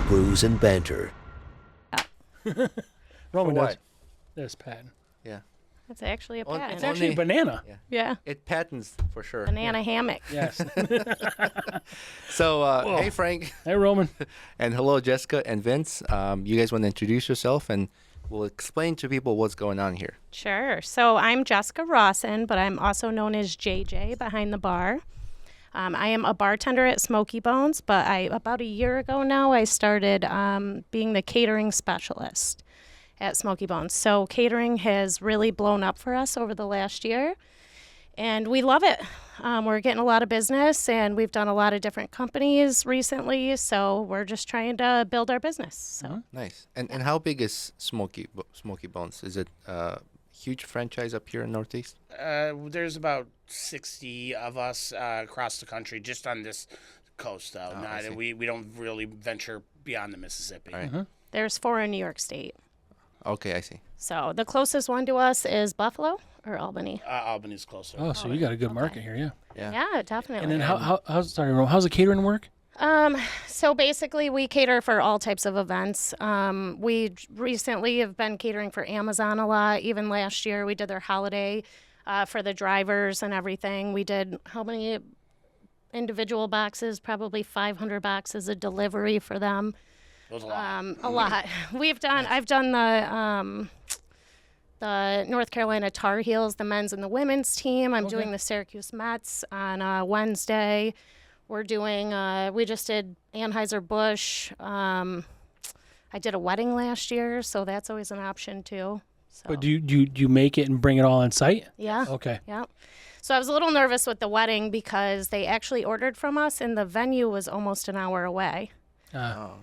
Brews and Banter. Roman For does. what? There's patent. Yeah. That's actually a patent. It's actually a banana. Yeah. It patents for sure. Banana hammock. Yes. So, hey, Frank. Hey, Roman. And hello, Jessica and Vince. You guys want to introduce yourself and we'll explain to people what's going on here. Sure. So I'm Jessica Rawson, but I'm also known as JJ behind the bar. I am a bartender at Smokey Bones, but about a year ago now, I started being the catering specialist at Smokey Bones. So catering has really blown up for us over the last year, and we love it. We're getting a lot of business, and we've done a lot of different companies recently, so we're just trying to build our business. So Nice. And how big is Smokey Bones? Is it a huge franchise up here in Northeast? There's about 60 of us across the country, just on this coast, though. I see. We don't really venture beyond the Mississippi. All right. there's 4 in New York State. Okay, I see. So the closest one to us is Buffalo or Albany. Albany's closer. Oh, so you got a good market here, yeah. Yeah, definitely. And then how's the catering work? So basically, we cater for all types of events. We recently have been catering for Amazon a lot. Even last year, we did their holiday for the drivers and everything. We did how many individual boxes? Probably 500 boxes of delivery for them. That was a lot. A lot. I've done the North Carolina Tar Heels, the men's and the women's team. I'm doing the Syracuse Mets on Wednesday. We're doing, we just did Anheuser-Busch. I did a wedding last year, so that's always an option too. So. But do you make it and bring it all on site? Yeah. Okay. Yeah. So I was a little nervous with the wedding because they actually ordered from us and the venue was almost an hour away.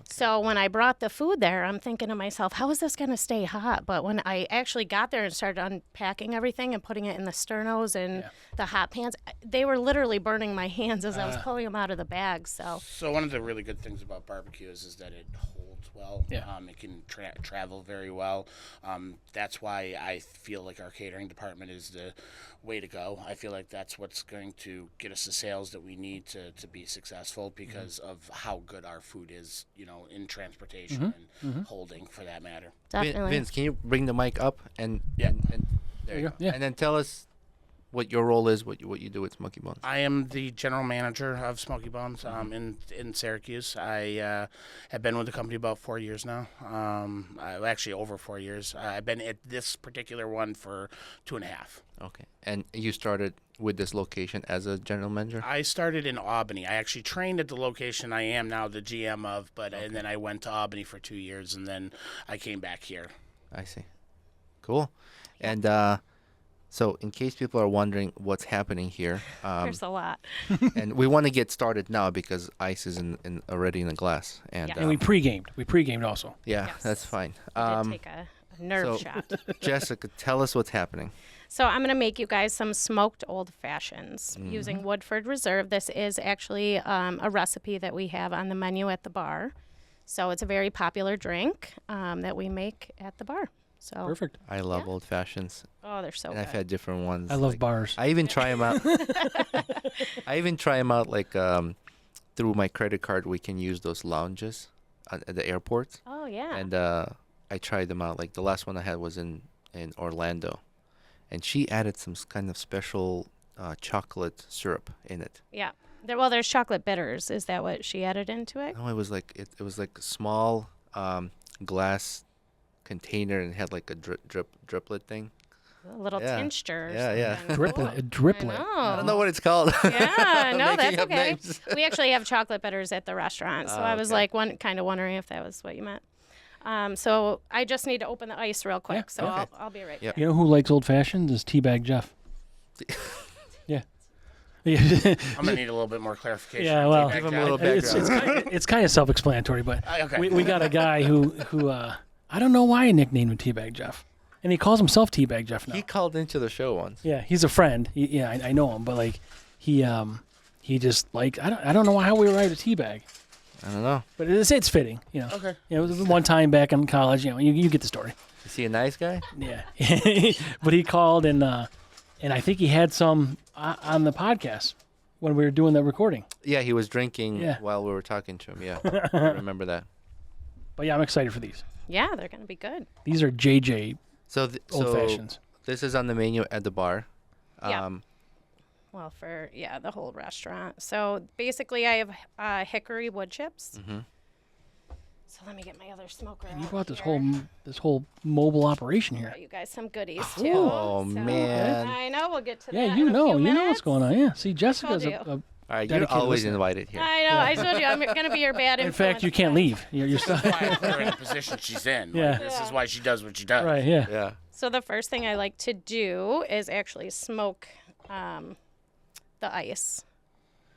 So when I brought the food there, I'm thinking to myself, how is this going to stay hot? But when I actually got there and started unpacking everything and putting it in the sternos and the hot pans, they were literally burning my hands as I was pulling them out of the bag. So one of the really good things about barbecue is that it holds well. Yeah. It can travel very well. That's why I feel like our catering department is the way to go. I feel like that's what's going to get us the sales that we need to be successful because of how good our food is, in transportation and holding for that matter. definitely. Vince, can you bring the mic up and there you go. Yeah. And then tell us what your role is, what you do with Smokey Bones. I am the general manager of Smokey Bones in Syracuse. I have been with the company about 4 years now. Actually, over 4 years. I've been at this particular one for 2.5. Okay. And you started with this location as a general manager? I started in Albany. I actually trained at the location I am now the GM of, and then I went to Albany for 2 years, and then I came back here. I see. Cool. And so in case people are wondering what's happening here, There's a lot. and we want to get started now because ice is already in the glass. And, Yeah. And we pre-gamed. We pre-gamed also. yeah, Yes. that's fine. I did take a nerve so- shot. Jessica, tell us what's happening. So I'm going to make you guys some smoked old fashions using Woodford Reserve. This is actually a recipe that we have on the menu at the bar. So it's a very popular drink that we make at the bar. So Perfect. I love old fashions, Oh, they're so and good. I've had different ones. I love like- bars. I even try them out. I even try them out like through my credit card. We can use those lounges at the airports, Oh, yeah. and I tried them out. Like the last one I had was in Orlando, and she added some kind of special chocolate syrup in it. Yeah. There's chocolate bitters. Is that what she added into it? No, it was like it was like a small glass container and had like a driplet thing. A little Yeah. tincture. Or Yeah, yeah. something. Driplet. A driplet. I don't know what it's called. Yeah, no, Making that's up okay. names. We actually have chocolate bitters at the restaurant, so I was okay. like kind of wondering if that was what you meant. So I just need to open the ice real quick, so okay. I'll be right Yeah. back. You know who likes old fashions? Is Teabag Jeff. Yeah. Yeah. I'm going to need a little bit more clarification. Yeah, on well, Teabag Give him a Jack. little background. it's kind of self-explanatory, but Okay. we got a guy who I don't know why I nicknamed him Teabag Jeff, and he calls himself Teabag Jeff now. He called into the show once. Yeah, he's a friend. I know him, but like he just like I don't know how we arrived at Teabag, I don't know. but it's fitting, Okay. You know, it was one time back in college, you get the story. Is he a nice guy? Yeah, but he called and I think he had some on the podcast when we were doing the recording. Yeah, he was drinking Yeah. while we were talking to him. Yeah, I remember that. But yeah, I'm excited for these. Yeah, they're gonna be good. These are JJ So old fashions. this is on the menu at the bar. Yeah. Well, for the whole restaurant. So basically, I have hickory wood chips. Mm-hmm. So let me get my other smoker. You out brought this here. whole mobile operation here. Brought you guys some goodies too. Oh, So, man. I know we'll get to that. Yeah, in you a know few what's minutes. going on. Yeah, see, Jessica's Told a All right, you're dedicated always listener. invited here. I know. I told you I'm gonna be your bad In influence. fact, you can't leave. You're stuck. Why I put her in the position she's in. Like, Yeah. this is why she does what she does. Right, yeah. Yeah. So the first thing I like to do is actually smoke the ice.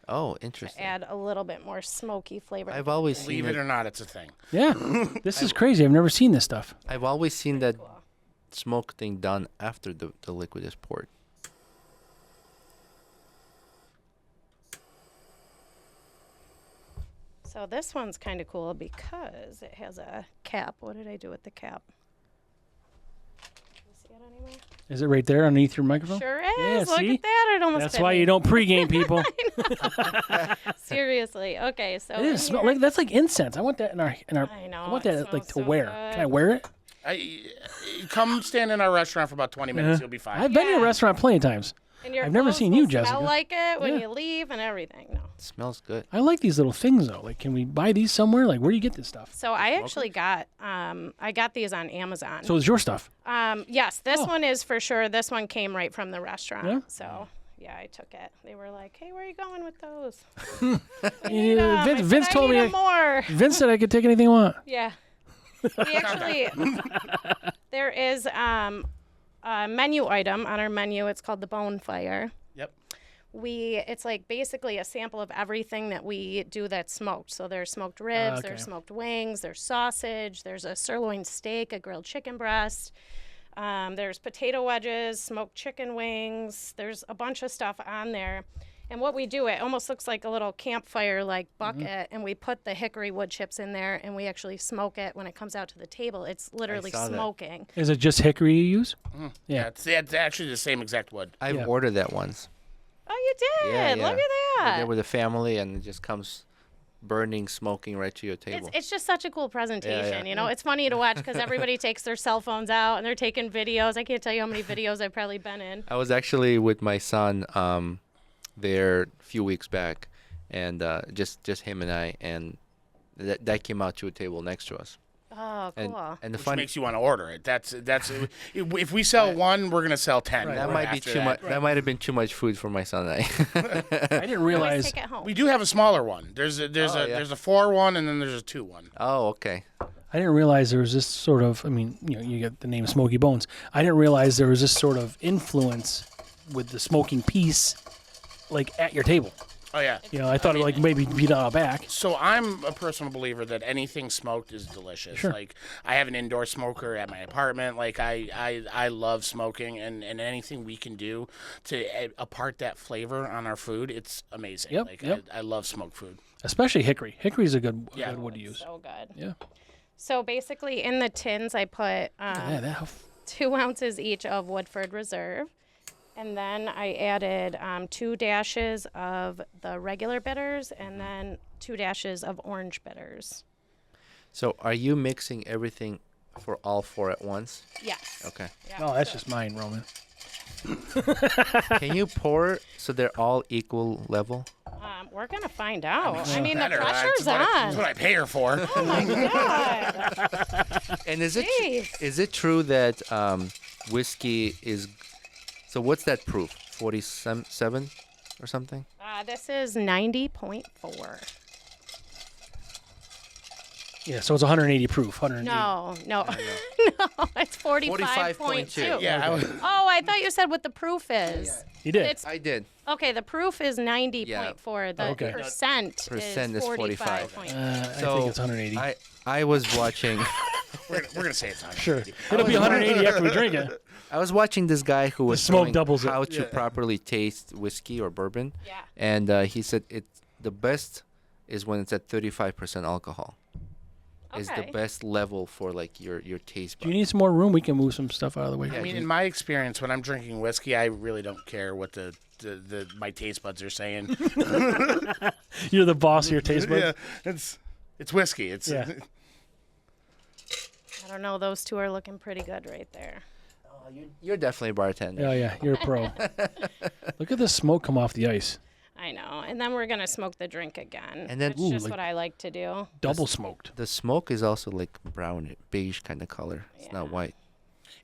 Oh, To interesting. add a little bit more smoky flavor. I've always seen Believe it or not, it's a thing. Yeah. This is crazy. I've never seen this stuff. I've always seen that Cool. smoke thing done after the liquid is poured. So this one's kind of cool because it has a cap. What did I do with the cap? Can you see it anywhere? Is it right there underneath your microphone? Sure is. Yeah, Look see? at that. It almost That's hit why me. you don't pregame, people. Seriously. Okay, so It in is smell here- like that's like incense. I want that in our. I know. I want it that like smells to so wear. good. Can I wear it? Come stand in our restaurant for about 20 minutes. You'll be fine. I've been to Yeah. a restaurant plenty of times. And your I've never clothes seen will you, smell Jessica. like it when Yeah. you leave and everything. No. It smells good. I like these little things though. Like, can we buy these somewhere? Like, where do you get this stuff? So I actually got I got these on Amazon. So it's your stuff. Yes, this Oh. one is for sure. This one came right from the restaurant. Yeah? So yeah, I took it. They were like, "Hey, where are you going with those?" Yeah, Vince I told need me. 'em more. Vince said I could take anything I want. Yeah. We actually there is a menu item on our menu. It's called the Bonefire. Yep. It's like basically a sample of everything that we do that's smoked. So there's smoked ribs, okay. there's smoked wings, there's sausage, there's a sirloin steak, a grilled chicken breast, there's potato wedges, smoked chicken wings. There's a bunch of stuff on there. And what we do, it almost looks like a little campfire like bucket, and we put the hickory wood chips in there, and we actually smoke it when it comes out to the table. It's literally saw that. smoking. Is it just hickory you use? Yeah, it's actually the same exact wood. I've Yeah. ordered that once. Oh, you did? Yeah, Look yeah. at We're that. there with the family, and it just comes burning, smoking right to your table. It's just such a cool presentation, yeah. you know. It's funny to watch because everybody takes their cell phones out and they're taking videos. I can't tell you how many videos I've probably been in. I was actually with my son there a few weeks back, and just him and I, and that came out to a table next to us. Oh, And cool. and the Which fun makes you want to order it. That's if we sell one, we're gonna sell 10. that Right might be after too that. much. That might have been too much food for my son and I. I didn't Always realize. take it home. We do have a smaller one. There's yeah. a 4 one and then there's a 2 one. Oh, okay. I didn't realize there was this sort of. I mean, you know, you get the name Smokey Bones. I didn't realize there was this sort of influence with the smoking piece, like at your table. Oh yeah. You know, I thought it like maybe beat on a back. So I'm a personal believer that anything smoked is delicious. Sure. Like I have an indoor smoker at my apartment. Like I love smoking and anything we can do to impart that flavor on our food, it's amazing. Yep, Like yep. I love smoked food. Especially hickory. Hickory is a good Yeah. wood to use. So good. Yeah. So basically, in the tins, I put Yeah. That, 2 ounces each of Woodford Reserve. And then I added 2 dashes of the regular bitters and then 2 dashes of orange bitters. So, are you mixing everything for all 4 at once? Yes. Okay. Yeah. no, that's just mine, Roman. Can you pour so they're all equal level? We're going to find out. I mean, the Better. pressure's That's on. what I pay her for. Oh, my God. And is Jeez. it true that whiskey is? So what's that proof? 47 or something? This is 90.4. Yeah. So it's 180 proof. 180. No, no. No, it's 45.2. Yeah. Oh, I thought you said what the proof is. You did. It's I did. okay. The proof is 90.4. The Okay. percent Percent is is 45. 45. I So think it's 180. I was watching. we're gonna say it's on. Sure. It'll be 180 after we drink it. I was watching this guy who was smoke showing doubles it. how to properly taste whiskey or bourbon, Yeah. and he said the best is when it's at 35% alcohol. Is the Okay. best level for like your taste Do you buds. need some more room? We can move some stuff out of the way. I mean, in my experience, when I'm drinking whiskey, I really don't care what the my taste buds are saying. You're the boss of your taste buds. Yeah, it's whiskey. It's Yeah. I don't know. Those two are looking pretty good right there. Oh, you're definitely a bartender. Yeah, yeah, you're a pro. Look at the smoke come off the ice. I know. And then we're going to smoke the drink again. And then- That's Ooh, just like- what I like to do. Double smoked. The smoke is also like brown, beige kind of color. It's not Yeah. white.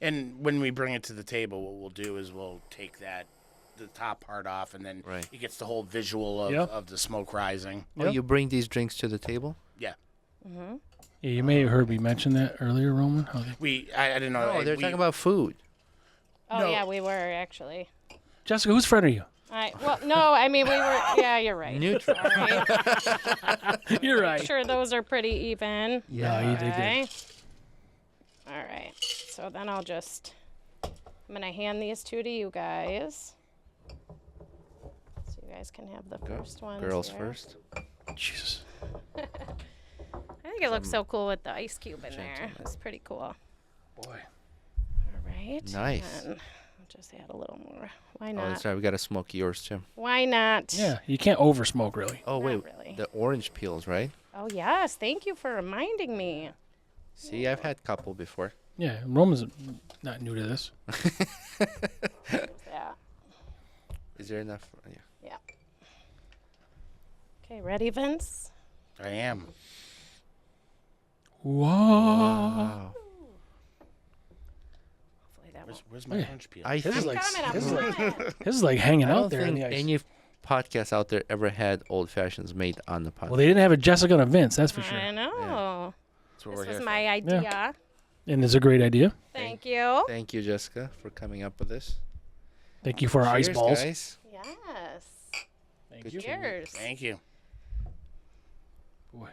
And when we bring it to the table, what we'll do is we'll take the top part off, and then Right. it gets the whole visual of, Yep. of the smoke rising. Oh, Yep. you bring these drinks to the table? Yeah. Mm-hmm. Yeah, you may have heard me mention that earlier, Roman. How they... I didn't know. Oh, they're talking about food. Oh, No. yeah, we were actually. Jessica, whose friend are you? Well, no, I mean, we were. Yeah, you're right. Neutral. All right. You're right. Sure, those are pretty even. Yeah, you did good. Okay. All right. So then I'm going to hand these two to you guys. So you guys can have the first one. Girls first. Jesus. I think it looks so cool with the ice cube in there. Gentlemen. It's pretty cool. Boy. All right. Nice. And I'll just add a little more. Why Oh, not? that's right. We got to smoke yours, Jim. Why not? Yeah, you can't over smoke, really. Oh, Not wait. really. The orange peels, right? Oh, yes. Thank you for reminding me. See, I've had couple before. Yeah, Roman's not new to this. Yeah. Is there enough? Yeah. Yeah. Okay, ready, Vince? I am. Whoa. Wow. Hopefully that won't. Where's my Yeah. orange peel? I This is think like Coming, I'm this is like, coming. this is like hanging I out don't there in think the ice. any podcast out there ever had old fashions made on the podcast. Well, they didn't have a Jessica and a Vince, that's for sure. I know. That's what This we're was here my idea. And it's a great idea. Thank you. Thank you, Jessica, for coming up with this. Thank you for our ice Cheers, balls. guys. Yes. Thank Good you. Cheers. Thank you. Boy.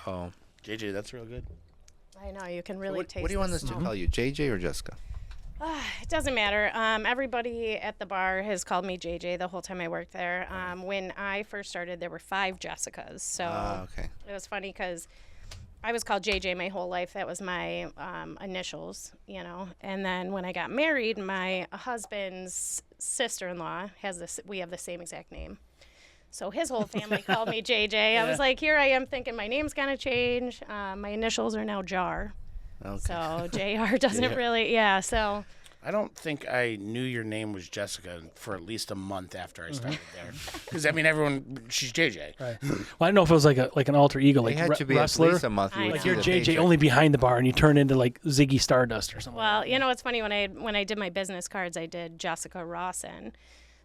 Oh, JJ, that's real good. I know you can really taste. what do you want the us to smoke. call you, JJ or Jessica? It doesn't matter. Everybody at the bar has called me JJ the whole time I worked there. When I first started, there were 5 Jessicas. So Okay. it was funny because I was called JJ my whole life. That was my initials, you know. And then when I got married, my husband's sister-in-law has this. We have the same exact name. So his whole family called me JJ. I was like, here I am thinking my name's gonna change. My initials are now Jar. Okay. So JR doesn't really, yeah. So I don't think I knew your name was Jessica for at least a month after I started there. Because, I mean, she's JJ. Right. Well, I don't know if it was like an alter ego, It like had to be wrestler. at least a month. I You would know. Like see you're the JJ paycheck. only behind the bar, and you turn into like Ziggy Stardust or something. well, you know, it's funny when I did my business cards, I did Jessica Rawson.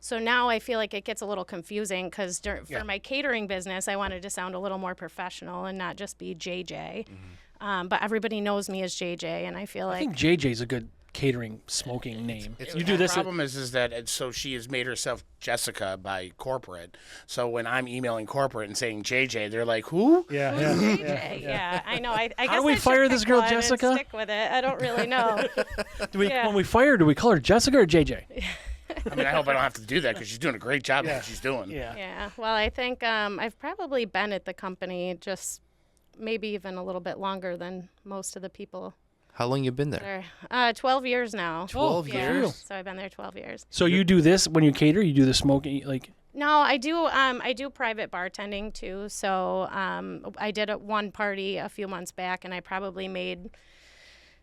So now I feel like it gets a little confusing because for my catering business, I wanted to sound a little more professional and not just be JJ. But everybody knows me as JJ, and I feel I like think JJ's a good catering smoking name. You do The this. problem is that so she has made herself Jessica by corporate. So when I'm emailing corporate and saying JJ, they're like, who? Yeah, JJ. Yeah, I know. I guess do we I should fire pick this girl, one and Jessica? Stick with it. I don't really know. Yeah. When we fire her, do we call her Jessica or JJ? I mean, I hope I don't have to do that because she's doing a great job at what she's doing. Yeah. Well, I think I've probably been at the company just maybe even a little bit longer than most of the people How long you been there? there. 12 years now. 12 Yeah, years? so I've been there 12 years. So you do this when you cater? You do the smoking, like No, I do private bartending too. So I did one party a few months back, and I probably made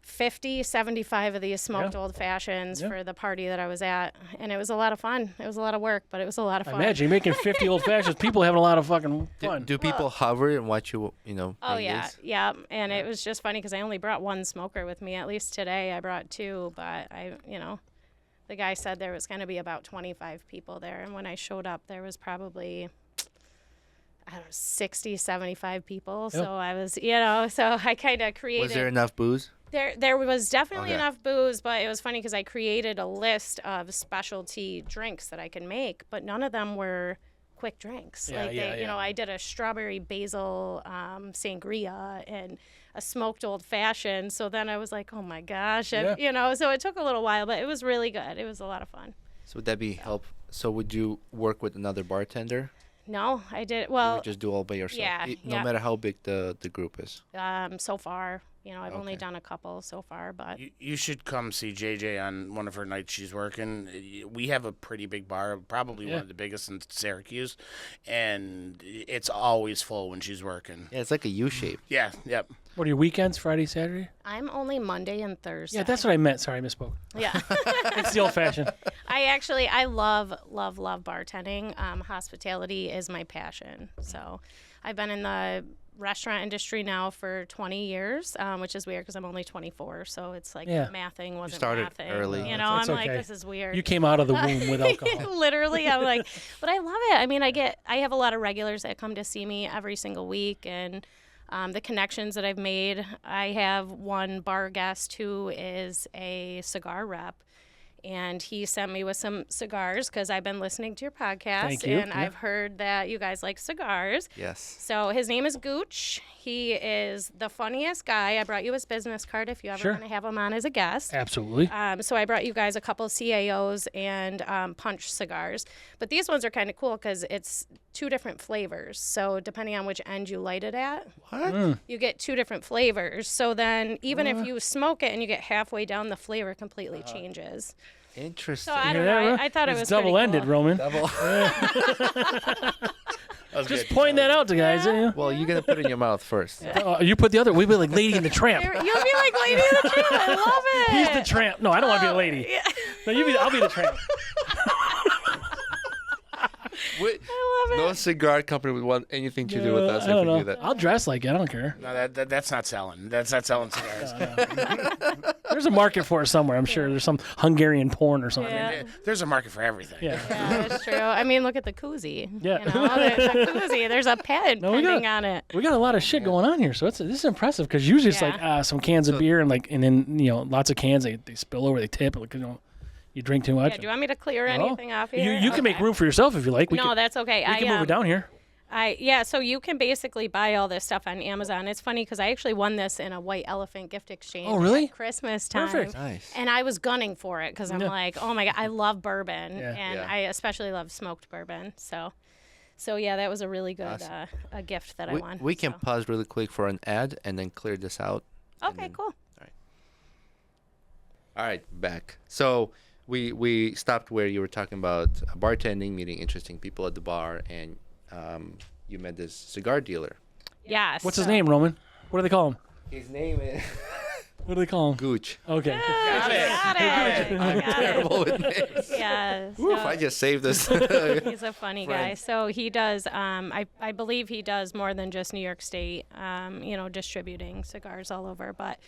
75 of these smoked old fashions for the party that I was at, and it was a lot of fun. It was a lot of work, but it was a lot of I fun. imagine you're making 50 old fashions. People having a lot of fucking fun. Do people hover and watch you, Oh bring yeah, these? yeah, and it was just funny because I only brought one smoker with me. At least today I brought 2, but the guy said there was going to be about 25 people there, and when I showed up, there was probably 60, 75 people. So I was, so I kind of created. Was there enough booze? There was definitely Okay. enough booze, but it was funny because I created a list of specialty drinks that I can make, but none of them were quick drinks. I did a strawberry basil sangria and a smoked old fashioned. So then I was like, oh my gosh, so it took a little while, but it was really good. It was a lot of fun. So would that be help? So would you work with another bartender? No, I did. You Well, would just do all by yourself? yeah, No matter how big the group is? so far, I've only Okay. done a couple so far, but You should come see JJ on one of her nights she's working. We have a pretty big bar, probably one of the biggest in Syracuse, and it's always full when she's working. Yeah, it's like a U shape. Yeah, yep. What are your weekends? Friday, Saturday? I'm only Monday and Thursday. Yeah, that's what I meant. Sorry, I misspoke. Yeah. It's the old fashioned. I love bartending. Hospitality is my passion. So I've been in the restaurant industry now for 20 years, which is weird because I'm only 24. So it's like mathing wasn't started mathing. early. It's I'm okay. like, this is weird. You came out of the womb with alcohol. Literally, I'm like, but I love it. I mean, I have a lot of regulars that come to see me every single week, and the connections that I've made. I have one bar guest who is a cigar rep, and he sent me with some cigars because I've been listening to your podcast. Thank you. And I've heard that you guys like cigars. Yes. So his name is Gooch. He is the funniest guy. I brought you his business card if you ever Sure. want to have him on as a guest. Absolutely. So I brought you guys a couple of CAOs and punch cigars. But these ones are kind of cool because it's 2 different flavors. So depending on which end you light it at, What? you get 2 different flavors. So then even if you smoke it and you get halfway down, the flavor completely changes. Interesting. So I You don't hear know. that, Ro? I thought it's it was pretty double-ended, cool. Roman. Double. Just point that out to guys. Yeah. Well, you're gonna put it in your mouth first. You put the other. We be like Lady and the Tramp. You'll be like Lady of the Tramp. I love it. He's the tramp. No, I don't want to be the lady. Yeah. No, I'll be the tramp. Wait, I love it. no cigar company would want anything to do with us I don't if we know. do that. I'll dress like it. I don't care. No, that's not selling. That's not selling cigars. There's a market for it somewhere. I'm sure there's some Hungarian porn or something. Yeah. There's a market for everything. Yeah. Yeah, that's true. I mean, look at the koozie. Yeah. You know, the koozie. There's a patent No, we got- pending on it. We got a lot of shit going on here, so this is impressive because usually it's Yeah. like some cans of beer and then lots of cans they spill over, they tip, like, you drink too much. Yeah, do you want me to clear No. anything off here? You can make Okay. room for yourself if you like. No, that's okay. we can move it down here. So you can basically buy all this stuff on Amazon. It's funny because I actually won this in a white elephant gift exchange. Oh, really? At Christmas time. Perfect. Nice. And I was gunning for it because I'm Yeah. like, oh my god, I love bourbon, Yeah. and Yeah. I especially love smoked bourbon. So yeah, that was a really good a gift that I won. We can so. pause really quick for an ad and then clear this out. Okay, then- cool. All right, back. So we stopped where you were talking about bartending, meeting interesting people at the bar, and you met this cigar dealer. Yes. What's his name, Roman? What do they call him? His name is What do they call him? Gooch. Okay. Got it. You got it. Terrible with names. Yeah. Oof, I just saved this. He's a funny guy. Friend. So he does. I believe he does more than just New York State. Distributing cigars all over. But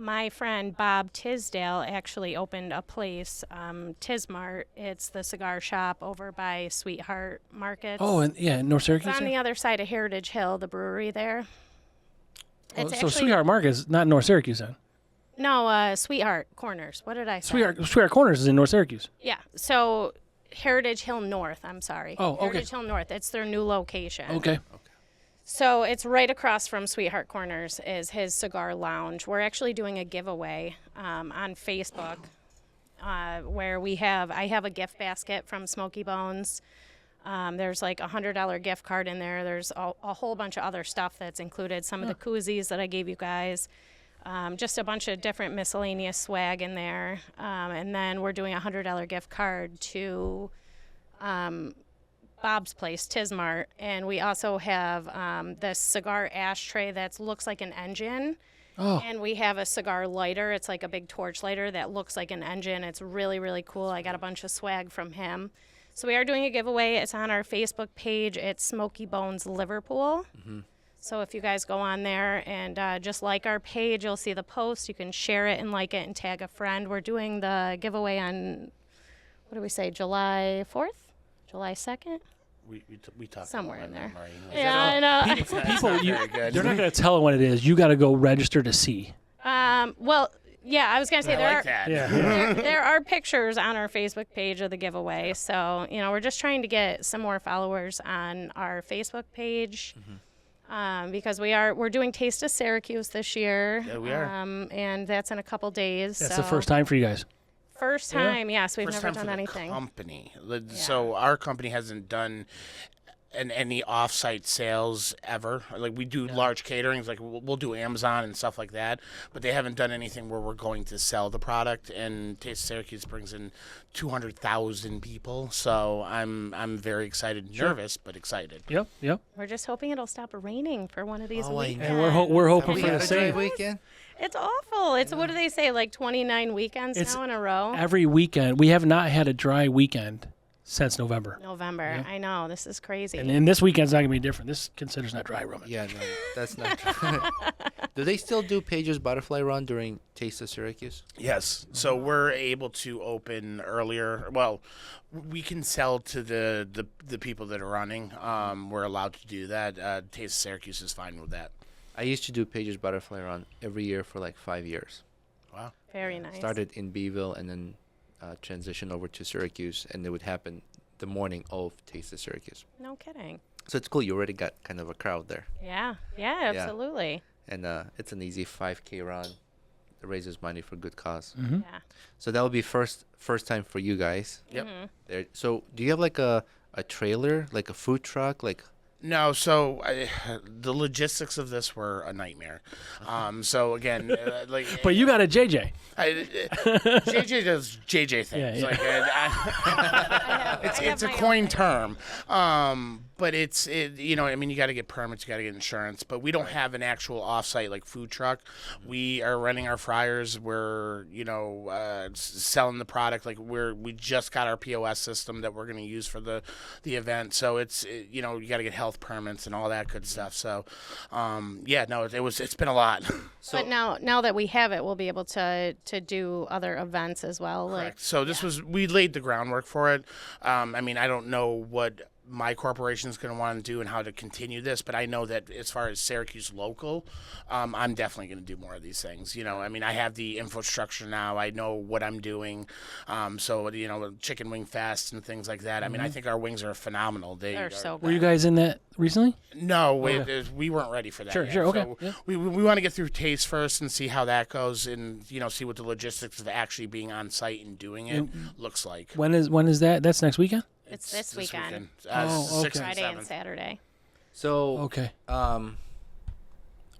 my friend Bob Tisdale actually opened a place, Tismart. It's the cigar shop over by Sweetheart Markets. Oh, and North Syracuse. It's on there? the other side of Heritage Hill, the brewery there. Oh, It's so actually, Sweetheart Market is not North Syracuse then. No, Sweetheart Corners. What did I say? Sweetheart Corners is in North Syracuse. Yeah. So Heritage Hill North. I'm sorry. Oh, okay. Heritage Hill North. It's their new location. Okay. So it's right across from Sweetheart Corners is his cigar lounge. We're actually doing a giveaway on Facebook where I have a gift basket from Smokey Bones. There's like a $100 gift card in there. There's a whole bunch of other stuff that's included. Some of the koozies that I gave you guys. Just a bunch of different miscellaneous swag in there. And then we're doing a $100 gift card to Bob's place, Tismart, and we also have this cigar ashtray that looks like an engine. Oh. And we have a cigar lighter. It's like a big torch lighter that looks like an engine. It's really, really cool. I got a bunch of swag from him. So we are doing a giveaway. It's on our Facebook page. It's Smokey Bones Liverpool. Mm-hmm. So if you guys go on there and just like our page, you'll see the post. You can share it and like it and tag a friend. We're doing the giveaway on, what do we say, July 4th? July 2nd? We talked Somewhere about in that, there. Maureen. Yeah, I know. People, Very good. they're not going to tell them what it is. You got to go register to see. Well, yeah, I was going to say I like that. there are pictures on our Facebook page of the giveaway. So, we're just trying to get some more followers on our Facebook page. Because we're doing Taste of Syracuse this year. Yeah, we are. And that's in a couple days. That's so the first time for you guys. First time, yes. We've First never time done for the anything. company. So our company hasn't done and any off-site sales ever. Like we do large caterings, like we'll do Amazon and stuff like that, but they haven't done anything where we're going to sell the product. And Taste of Syracuse brings in 200,000 people, so I'm very excited, nervous but excited. Yep. We're just hoping it'll stop raining for one of these Oh, I weekends. And we're hoping We for had the a dry same. weekend. It's awful. It's what do they say? Like 29 weekends It's now in a row. Every weekend, we have not had a dry weekend since November. November. I know. This is crazy. And this weekend's not gonna be different. This considers not dry, Roman. Yeah, no, that's not true. Do they still do Page's Butterfly Run during Taste of Syracuse? Yes. So we're able to open earlier. Well, we can sell to the people that are running. We're allowed to do that. Taste of Syracuse is fine with that. I used to do Page's Butterfly Run every year for like 5 years. Wow. Very nice. Started in Beeville and then transitioned over to Syracuse, and it would happen the morning of Taste of Syracuse. No kidding. So it's cool. You already got kind of a crowd there. Yeah. Yeah, absolutely. And it's an easy 5K run. It raises money for good cause. Mm-hmm. Yeah. So that will be first time for you guys. Yep. There. So do you have like a trailer, like a food truck, like? No, so the logistics of this were a nightmare. So again, like, But you got a JJ. JJ does JJ things. Yeah. Like, it's a my own coined term, but you know, I mean, you got to get permits, you got to get insurance, but we don't have an actual offsite like food truck. We are running our fryers. We're selling the product. Like we just got our POS system that we're going to use for the event. So you got to get health permits and all that good stuff. So it's been a lot. So But now that we have it, we'll be able to do other events as well. Correct. So we laid the groundwork for it. I mean, I don't know what my corporation is going to want to do and how to continue this, but I know that as far as Syracuse local, I'm definitely going to do more of these things. You know, I mean, I have the infrastructure now. I know what I'm doing. So chicken wing fest and things like that. I mean, I think our wings are phenomenal. They're so good. Were you guys in that recently? No, we weren't ready for that. Sure, yet. sure, okay, So yeah. we want to get through taste first and see how that goes, and see what the logistics of actually being on site and doing it looks like. When is that? That's next weekend? It's this weekend. Oh, 6th okay. and Friday and 7th. Saturday. So Okay.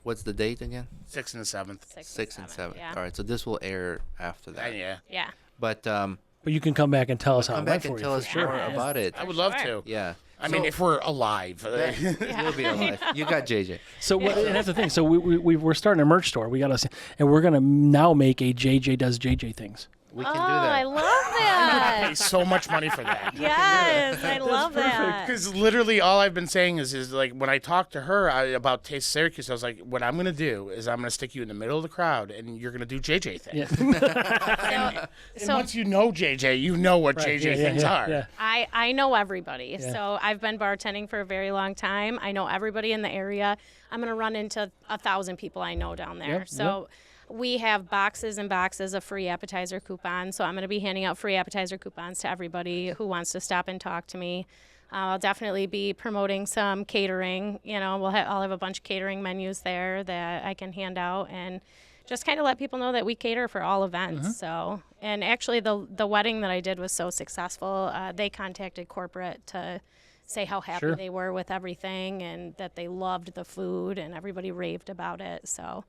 what's the date again? 6th and 7th. 6th and 7th. Yeah. All right. So this will air after that. Yeah. Yeah. But But you can come back and tell us how come it went back and for tell you. us for sure. more Yes. about it. I would love Sure. to. Yeah. I mean, if we're alive. You'll be alive. You got JJ. So and that's the thing. So we're starting a merch store. We got to, and we're gonna now make a JJ does JJ things. We can do I that. love that. Pay so much money for that. Yes, I love that. Because literally all I've been saying is like when I talked to her about Taste of Syracuse, I was like, what I'm going to do is I'm going to stick you in the middle of the crowd and you're going to do JJ things. Yeah. And once you know JJ, you know what JJ things are. Yeah. I know everybody. Yeah. So I've been bartending for a very long time. I know everybody in the area. I'm going to run into 1,000 people I know down there. Yep, So we have boxes and boxes of free appetizer coupons. So I'm going to be handing out free appetizer coupons to everybody who wants to stop and talk to me. I'll definitely be promoting some catering. I'll have a bunch of catering menus there that I can hand out and just kind of let people know that we cater for all events. So, and actually the wedding that I did was so successful. They contacted corporate to say how happy Sure. they were with everything and that they loved the food and everybody raved about it. So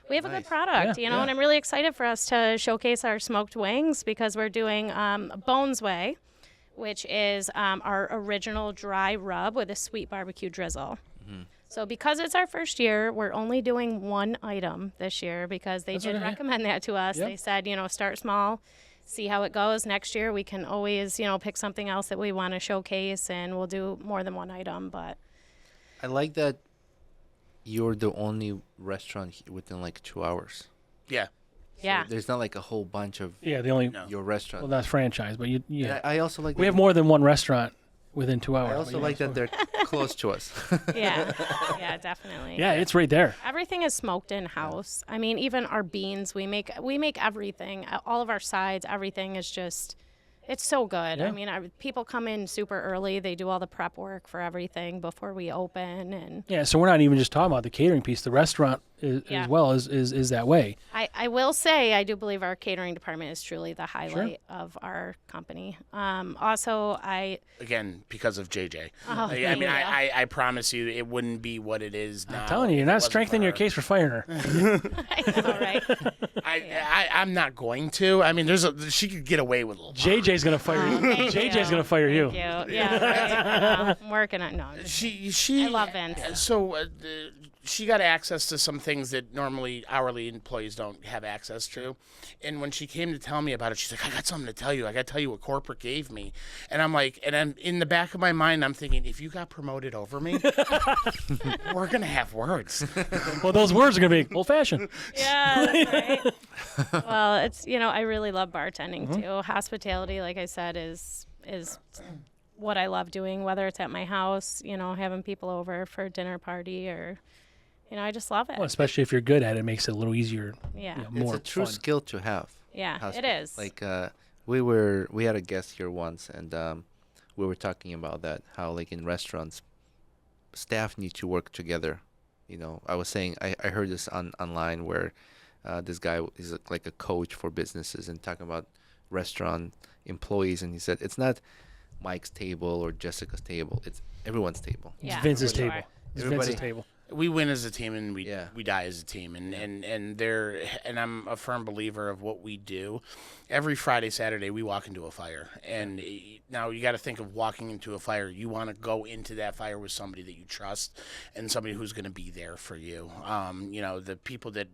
we have a good product, Yeah, and I'm really excited for us to showcase our smoked wings because we're doing Bones Way, which is our original dry rub with a sweet barbecue drizzle. So because it's our first year, we're only doing one item this year because they did okay, yeah. recommend that to us. Yep. They said, start small, see how it goes. Next year, we can always, pick something else that we want to showcase, and we'll do more than one item. But I like that you're the only restaurant within like 2 hours. Yeah. yeah, There's not like a whole bunch of Yeah. The only your restaurant. well, that's franchise, but And I also like we that- have more than one restaurant within 2 hours. I but also yeah, like so- that they're close to us. yeah, definitely. Yeah, it's right there. Everything is smoked in house. I mean, even our beans, we make everything. All of our sides, everything is just, It's so good. Yeah. I mean, people come in super early. They do all the prep work for everything before we open, and Yeah, so we're not even just talking about the catering piece. The restaurant Yeah. as well is that way. I will say I do believe our catering department is truly the highlight of our company. Also, Again, because of JJ. Oh, I mean, I promise you, it wouldn't be what it is now. I'm telling you, if you're it not wasn't strengthening for your her. case for firing her. I know, right? I'm not going to. I mean, she could get away with a little. JJ's gonna fire you. Thank JJ's gonna fire you. Thank you. Yeah, right. I'm working on. No, I'm just- She. I love Vince. So she got access to some things that normally hourly employees don't have access to, and when she came to tell me about it, she's like, "I got something to tell you. I got to tell you what corporate gave me," and I'm like, and I'm in the back of my mind, I'm thinking, if you got promoted over me, we're gonna have words. Well, those words are gonna be old fashioned. Yeah, that's right. Well, it's I really love bartending too. Hospitality, like I said, is what I love doing. Whether it's at my house, having people over for a dinner party, or I just love it. Well, especially if you're good at it, it makes it a little easier. Yeah, More it's a true fun. skill to have. yeah, How's it is. Like we had a guest here once, and we were talking about that, how like in restaurants, staff need to work together. I was saying I heard this online where this guy is like a coach for businesses and talking about restaurant employees, and he said it's not Mike's table or Jessica's table, it's everyone's table. It's Yeah, Vince's for sure. table. It's Everybody- Vince's table. We win as a team and we Yeah. we die as a team, and I'm a firm believer of what we do. Every Friday, Saturday, we walk into a fire, and now you got to think of walking into a fire. You want to go into that fire with somebody that you trust and somebody who's going to be there for you. The people that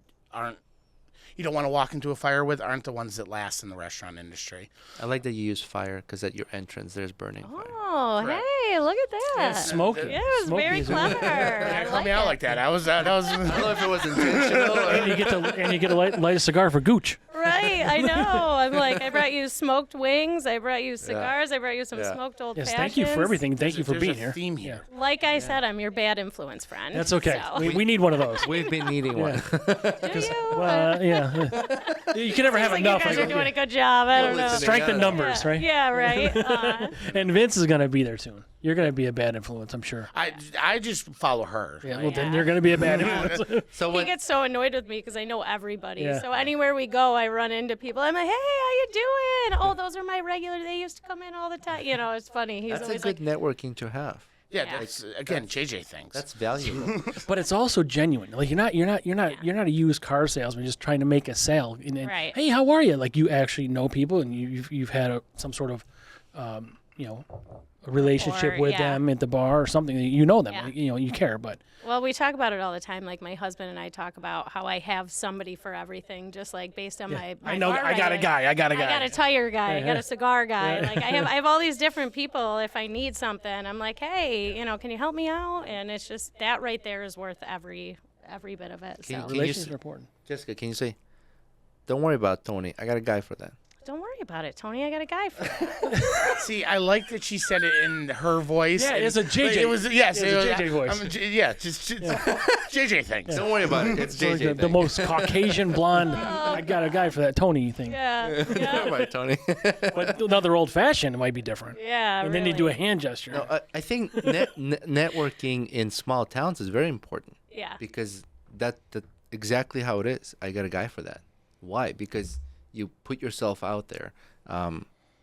you don't want to walk into a fire with aren't the ones that last in the restaurant industry. I like that you use fire because at your entrance there's burning fire. Oh, Correct. hey, look at that. Smoky. Yeah, it was Smoky very is in clever. there. I Call like me out it. like that. I was. That was. I don't know if it was intentional or And you get to light a cigar for Gooch. Right, I know. I'm like, I brought you smoked wings. I brought you cigars. I brought you some Yeah. smoked old Yes, fashions. thank you for everything. Thank you for There's being a here. theme here. Like I said, I'm your bad influence friend. That's okay. So. We need one of those. we've been needing one. Do you? Yeah. You can never have Like enough. you guys I are guess. doing a good job. I don't know. listening. Strength in numbers, right? Yeah, right. And Vince is gonna be there soon. You're gonna be a bad influence, I'm sure. I just follow her. Yeah. Well, then you're gonna be a bad influence. So He when gets so annoyed with me because I know everybody. Yeah. So anywhere we go, I run into people. I'm like, hey, how you doing? Oh, those are my regular. They used to come in all the time. It's funny. He's that's a always good like, networking to have. Yeah, Yeah. that's again JJ thinks. That's valuable. But it's also genuine. Like you're not a used car salesman just trying to make a sale. And, Right. Hey, how are you? Like you actually know people and you've had some sort of a relationship Rapport, with yeah. them at the bar or something. You know them. Yeah. Like, you care. But well, we talk about it all the time. Like my husband and I talk about how I have somebody for everything, just like based on my I know. bar I got a regular. guy. I got a I guy. got a tire guy. I got Yeah. a cigar guy. Like I have all these different people. If I need something, I'm like, hey, can you help me out? And it's just that right there is worth every bit of it. Can So you Relations s- are important. Jessica, can you say, don't worry about Tony. I got a guy for that. don't worry about it, Tony. I got a guy for that. See, I like that she said it in her voice. Yeah, and- it's a JJ. It was yes, It's a it was- JJ voice. Just JJ thinks. Don't worry about it. It's It's like JJ. the most Caucasian blonde. I got a guy for that Tony thing. Yeah, Don't yeah, worry about it, Tony. But another old fashioned might be different. yeah. And then you do a really. hand gesture. No, I think networking in small towns is very important Yeah, because that exactly how it is. I got a guy for that. Why? Because you put yourself out there.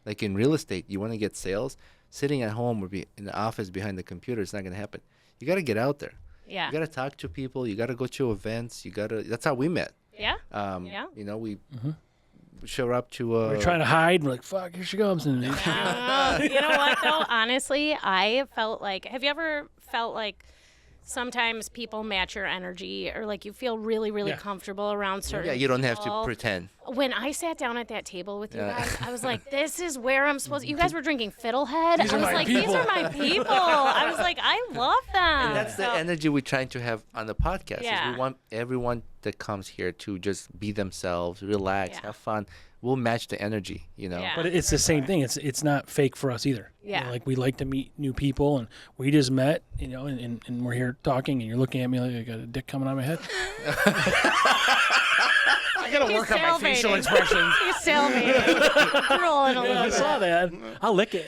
Like in real estate, you want to get sales. Sitting at home or be in the office behind the computer is not going to happen. You got to get out there. yeah, You got to talk to people. You got to go to events. That's how we met. yeah. Yeah. We show up to. We're trying to hide. We're like, fuck, here she comes. And You know what though? Honestly, I felt like. Have you ever felt like sometimes people match your energy, or like you feel really, really Yeah. comfortable around certain? Yeah, you don't have to people? pretend. When I sat down at that table with you Yeah. guys, I was like, "This is where I'm supposed." You guys were drinking Fiddlehead. These I are was my like, people. "These are my people." I was like, "I love them." And that's the So- energy we're trying to have on the podcast. Is Yeah. we want everyone that comes here to just be themselves, relax, Yeah. have fun. We'll match the energy, Yeah. But it's the same thing. It's not fake for us either. Yeah. Like we like to meet new people, and we just met, and we're here talking, and you're looking at me like I got a dick coming out of my head. I gotta work on my facial expressions. He's salivating. Rolling a Yeah, I little saw that. I'll lick it.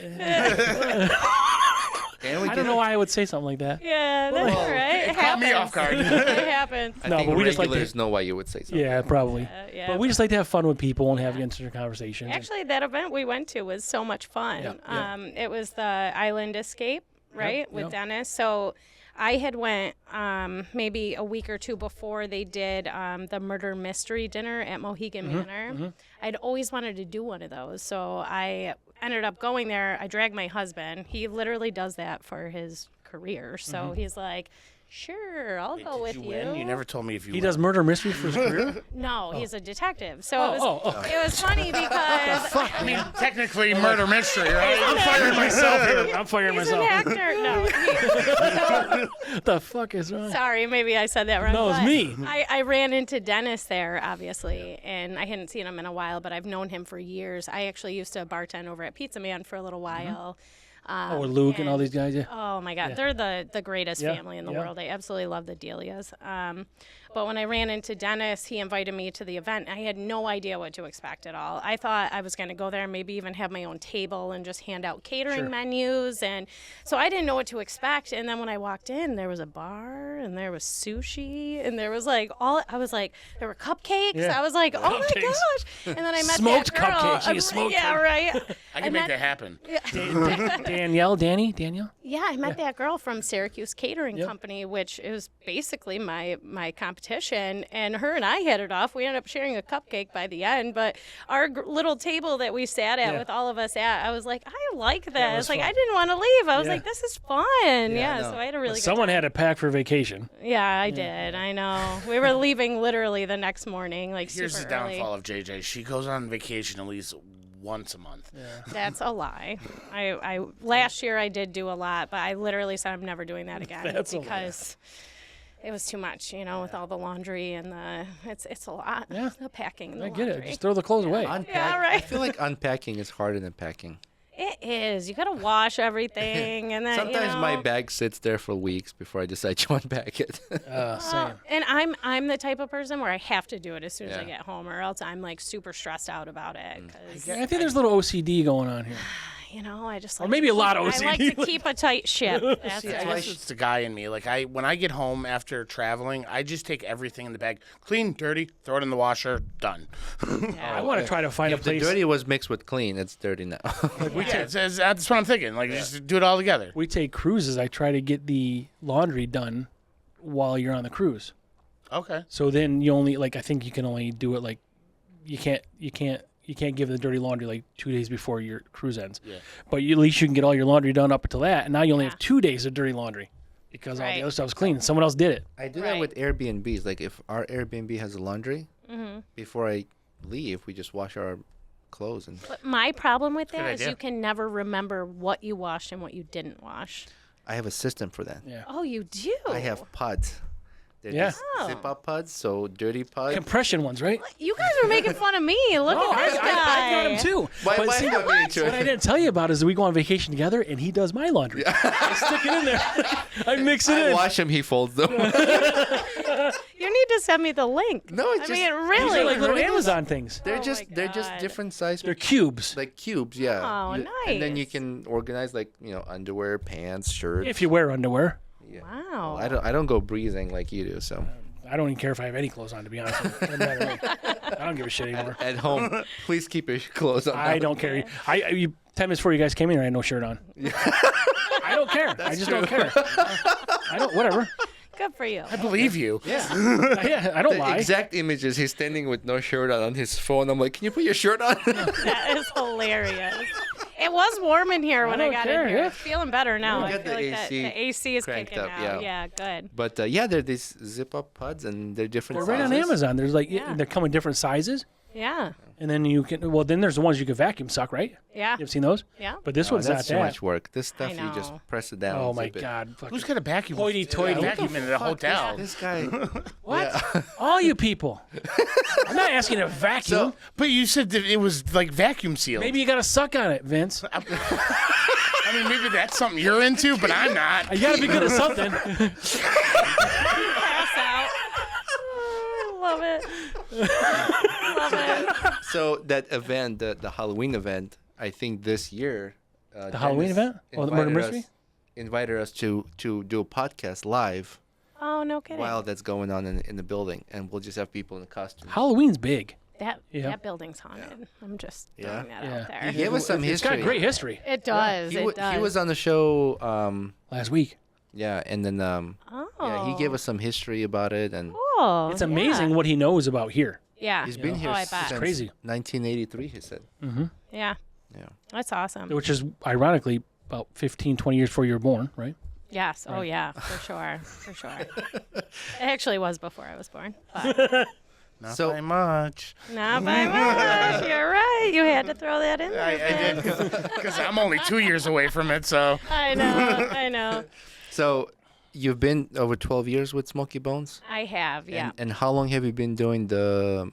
And we I don't know why I would say something like that. Yeah, that's all right. It Caught me happens. off guard. It happens. I No, think but we just like to- regulars know why you would say something. Yeah, probably. Yeah. But we just like to have fun with people and have interesting conversations. Actually, that event we went to was so much fun. Yeah. It was the Island Escape, right, with yep. Dennis. So I had went maybe a week or two before they did the murder mystery dinner at Mohegan Manor. I'd always wanted to do one of those, so I ended up going there. I dragged my husband. He literally does that for his career, so he's like, "Sure, I'll go with Did you." you win? You never told me if you He win. does murder mysteries for his career? No, he's a detective. So it was okay. it was funny because I mean, technically murder mystery, right? I'm firing myself here. I'm firing he's an myself. actor. No, What the fuck is wrong? sorry, maybe I said that wrong. No, it's but me. I ran into Dennis there, obviously, and I hadn't seen him in a while, but I've known him for years. I actually used to bartend over at Pizza Man for a little while. Oh, with Luke and all these guys. Yeah. Oh my God, they're the greatest Yeah, family in the yeah. world. I absolutely love the Delias. But when I ran into Dennis, he invited me to the event. I had no idea what to expect at all. I thought I was going to go there and maybe even have my own table and just hand out catering menus. And so I didn't know what to expect. And then when I walked in, there was a bar and there was sushi and there was like there were cupcakes. Yeah. I was like, oh my Cupcakes. gosh. And then I met Smoked that girl. cupcakes. You smoked yeah, them. right. I can make that happen. Danielle? Yeah, I met that girl from Syracuse Catering Company, which is basically my competition. And her and I hit it off. We ended up sharing a cupcake by the end. But our little table that we sat at with all of us at, I was like, I like this. was Like, fun. I didn't want to leave. I was Yeah. like, this is fun. Yeah, I know. so I had a really good Someone time. had to pack for vacation. Yeah, I did. I know. We were leaving literally the next morning, like Here's the super early. downfall of JJ. She goes on vacation at least once a month. That's a lie. I last year I did do a lot, but I literally said I'm never doing that again That's a lie. because it was too much, with all the laundry and it's a lot. Yeah. The packing and the I get laundry. it. Just throw the clothes away. Yeah, right. I feel like unpacking is harder than packing. It is. You gotta wash everything, and then Sometimes my bag sits there for weeks before I decide to unpack it. Same. And I'm the type of person where I have to do it as soon as I Yeah. get home, or else I'm like super stressed out about it. Because I think there's a little OCD going on here. I just Or like maybe to a lot of I like OCD. to keep a tight ship. That's I it. guess it's the guy in me. Like when I get home after traveling, I just take everything in the bag, clean, dirty, throw it in the washer, done. I want to try to find a If the place. dirty was mixed with clean, it's dirty now. That's what I'm thinking. Like just do it all together. We take cruises. I try to get the laundry done while you're on the cruise. Okay. So then you only I think you can only do it you can't give the dirty laundry like 2 days before your cruise ends. Yeah. But at least you can get all your laundry done up until that. And now you only Yeah. have 2 days of dirty laundry because all Right. the other stuff's clean. Someone else did it. I do Right. that with Airbnbs. Like if our Airbnb has a laundry, before I leave, we just wash our clothes and But my problem with Good that is idea. you can never remember what you washed and what you didn't wash. I have a system for that. Yeah. Oh, you do? I have pods. They're Yeah. just zip up pods, so dirty pods. Compression ones, right? You guys were making fun of me. Look Oh, at this guy. I got him too. My But wife see, got me into what I it. didn't tell you about is that we go on vacation together and he does my laundry. I stick it in there. I mix it I in. wash them, he folds them. You need to send me the link. No, it's I mean, just- These really. are like little Amazon things. they're Oh just my they're just God. different size, They're cubes. like cubes. Yeah. Oh, And then you nice. can organize underwear, pants, shirts. If you wear underwear. Wow. I don't go breezing like you do. So I don't even care if I have any clothes on, to be honest with you. Doesn't matter to me. I don't give a shit anymore. at home, please keep your clothes on. I don't care. 10 minutes before you guys came in here, I had no shirt on. I don't care. I just don't care. I don't, whatever. Good for you. I believe you. Yeah, I don't The lie. exact image is he's standing with no shirt on his phone. I'm like, can you put your shirt on? That is hilarious. It was warm in here when I don't got care, in here. yeah. It's feeling better now. We I got feel the like AC the AC is cranked kicking up, out. yeah. Good. But they're these zip up pods and they're different They're right sizes. on Amazon. There's Yeah. they come in different sizes, Yeah. and then you can. Well, then there's the ones you can vacuum suck, right? Yeah. You've seen those? Yeah. But this Oh, one's that's not too that. much work. This stuff you just know. press it down. Oh and my zip it. God! Fucking Who's got a vacuum? Hoity-toity. Vacuum in the hotel. This guy. what? Yeah. All you people! I'm not asking to vacuum. But you said that it was like vacuum sealed. Maybe you got to suck on it, Vince. I mean, maybe that's something you're into, but I'm not. You got to be good at something. Pass out. Oh, I love it. love it. So that event, the Halloween event, I think this year. The Halloween event? Or the murder mystery? Invited us to do a podcast live Oh, no kidding. while that's going on in the building, and we'll just have people in the costumes. Halloween's big. That building's haunted. I'm just throwing that out there. He gave us some It's history. got great history. It does. It does. He was on the show. Last week. Yeah, and then yeah, he gave us some history about it, and Oh, It's amazing what he knows about here. Yeah. he's been here I since bet. crazy. 1983. He said. Yeah. Yeah. That's awesome. Which is, ironically, about 15, 20 years before you were born, right? Yes. Oh, yeah. For sure. For sure. It actually was before I was born. But Not So- by much. not by much. You're right. You had to throw that in there. I did because I'm only 2 years away from it. So I know. I know. So, you've been over 12 years with Smokey Bones. I have. Yeah. And how long have you been doing the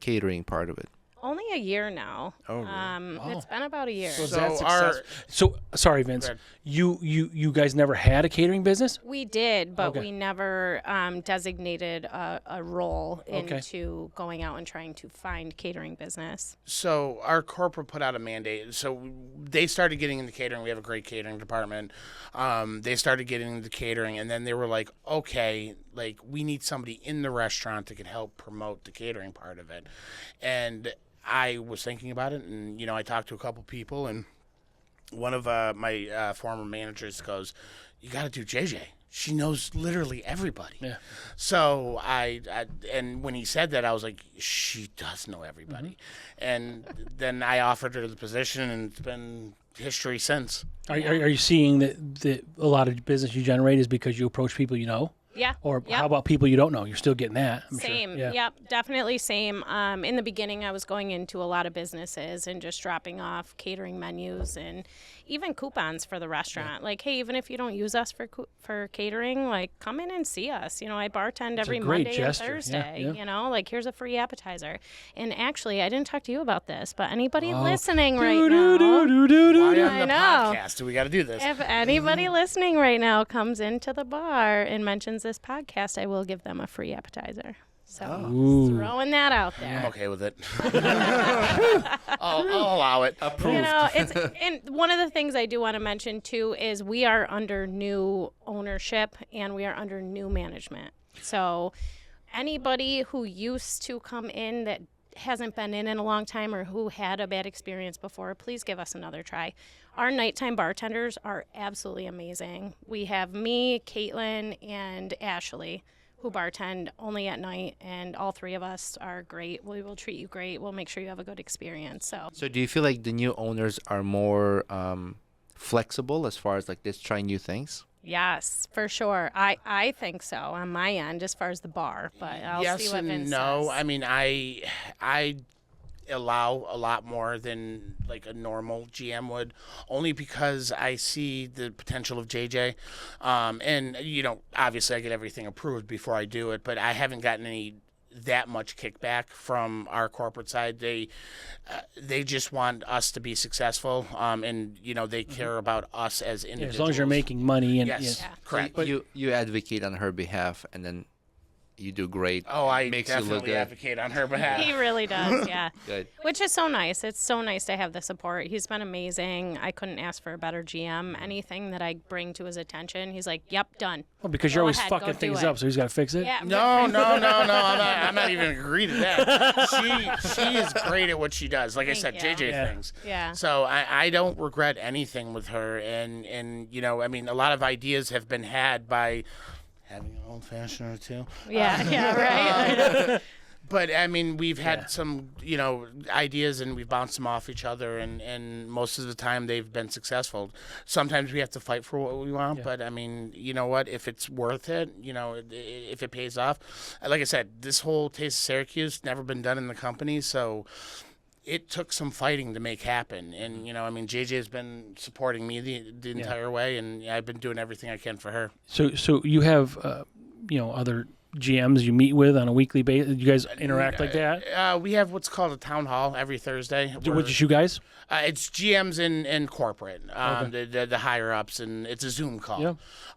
catering part of it? Only a year now. Oh, really? It's been about a year. So, is So that our- successful? So sorry, Vince. Go ahead. You guys never had a catering business? We did, but Okay. we never designated a role Okay. into going out and trying to find catering business. So our corporate put out a mandate. So they started getting into catering. We have a great catering department. They started getting into catering, and then they were like, okay, like we need somebody in the restaurant that could help promote the catering part of it. And I was thinking about it, and I talked to a couple people, and one of my former managers goes, "You got to do JJ. She knows literally everybody." Yeah. So I and when he said that, I was like, she does know everybody. And then I offered her the position, and it's been history since. Are you seeing that a lot of business you generate is because you approach people you know? Yeah. Or Yep. how about people you don't know? You're still getting that. I'm Same. Sure. Yeah. Yep. Definitely same. In the beginning, I was going into a lot of businesses and just dropping off catering menus and even coupons for the restaurant. Like, hey, even if you don't use us for catering, like come in and see us. I bartend every great Monday gesture. and Yeah, Thursday. yeah. Like here's a free appetizer. And actually, I didn't talk to you about this, but anybody listening right now. Why I on the know. podcast do we got to do this? If anybody listening right now comes into the bar and mentions this podcast, I will give them a free appetizer. So Ooh. throwing that out there. I'm okay with it. I'll allow it. It's and one of the things I do want to mention too is we are under new ownership and we are under new management. So anybody who used to come in that hasn't been in a long time or who had a bad experience before, please give us another try. Our nighttime bartenders are absolutely amazing. We have me, Caitlin, and Ashley who bartend only at night, and all three of us are great. We will treat you great. We'll make sure you have a good experience. So do you feel like the new owners are more flexible as far as like just trying new things? yes, for sure. I think so on my end as far as the bar, but I'll Yes see what and Vince no. says. I mean, I allow a lot more than like a normal GM would, only because I see the potential of JJ. And obviously I get everything approved before I do it, but I haven't gotten that much kickback from our corporate side. They just want us to be successful, and they care about us as Yeah, individuals. as long as you're making money and Yes, yeah. correct. But you advocate on her behalf, and then you do great. Oh, I Makes you look definitely good. advocate on her behalf. He really does, yeah. Good. Which is so nice. It's so nice to have the support. He's been amazing. I couldn't ask for a better GM. Anything that I bring to his attention, he's like, "Yep, done." Well, because Go you're always ahead, go fucking do things it. up, so he's got to fix it. Yeah. No. I'm not even agree to that. She is great at what she does. Like I said, Thank you. JJ Yeah. things. Yeah. So I don't regret anything with her, and I mean, a lot of ideas have been had by having an old fashioned or two. Yeah, right. But I mean, we've had some, ideas, and we've bounced them off each other, and most of the time they've been successful. Sometimes we have to fight for what we want, but I mean, you know what? If it's worth it, if it pays off, like I said, this whole Taste of Syracuse never been done in the company, so it took some fighting to make happen. And I mean, JJ has been supporting me the entire way, and I've been doing everything I can for her. So you have, other GMs you meet with on a weekly basis? You guys interact like that? We have what's called a town hall every Thursday. With just you guys? It's GMs and corporate, the higher ups, and it's a Zoom call.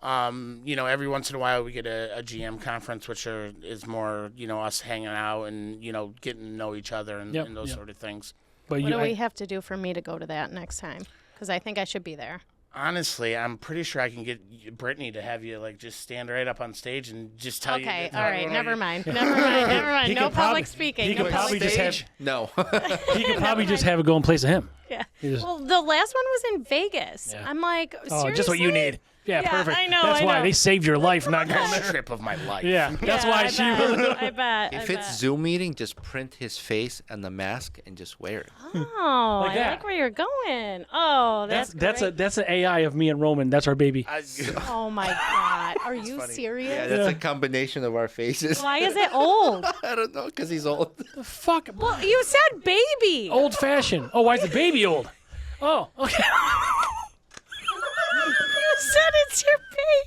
Yeah. Every once in a while we get a GM conference, which is more, us hanging out and getting to know each other and those sort of things. But What do we have to do for me to go to that next time? Because I think I should be there. Honestly, I'm pretty sure I can get Brittany to have you just stand right up on stage and just tell you. Okay, all right, never mind. No public speaking. He could probably just have. No. He could probably just have it go in place of him. Yeah. Just- Well, the last one was in Vegas. Yeah. I'm like, Oh, seriously? just what you need. Yeah, Yeah, perfect. I know, That's I why know. they saved your life, not going Best there. trip of my life. Yeah, that's Yeah, why I she. bet. I bet. If it's Zoom meeting, just print his face and the mask and just wear it. Oh, Like I that. like where you're going. Oh, that's That's an AI of me and Roman. That's our baby. Oh my God, are you serious? Yeah, that's a combination of our faces. Why is it old? I don't know, because he's old. Fuck. Well, you said baby. Old fashioned. Oh, why is the baby old? Oh, okay. You said it's your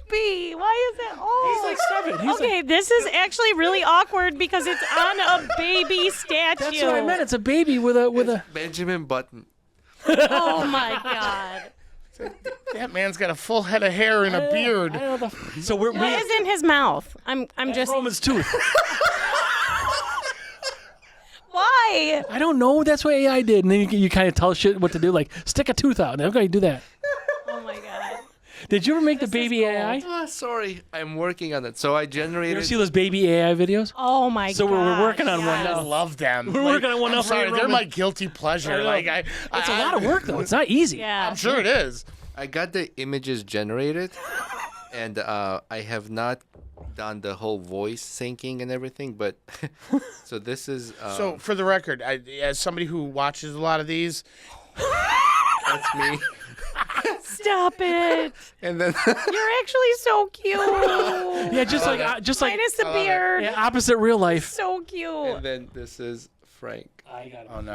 baby. Why is it old? He's like 7. He's Okay, this is actually really awkward because it's on a baby statue. That's what I meant. It's a baby with a. Benjamin Button. Oh my God. That man's got a full head of hair and a beard. I don't know. So we're What is in his mouth? I'm just. Roman's tooth. Why? I don't know. That's what AI did, and then you kind of tell shit what to do, like stick a tooth out. I'm going to do that. Oh my God. Did you ever make the This is baby gold. AI? Oh, sorry. I'm working on it. So I You generated. ever see those baby AI videos? Oh my God. So we're working on one I now. love them. We're working on one I'm now for sorry, you, they're Roman. my guilty pleasure. It's a lot of work, though. It's not easy. Yeah. I'm sure it is. I got the images generated, and I have not done the whole voice syncing and everything. But so this is. So for the record, as somebody who watches a lot of these, That's me. Stop it. And then You're actually so cute. Yeah, just like Minus the beard. yeah, opposite real life. So cute. and then this is Frank. I got it. oh no,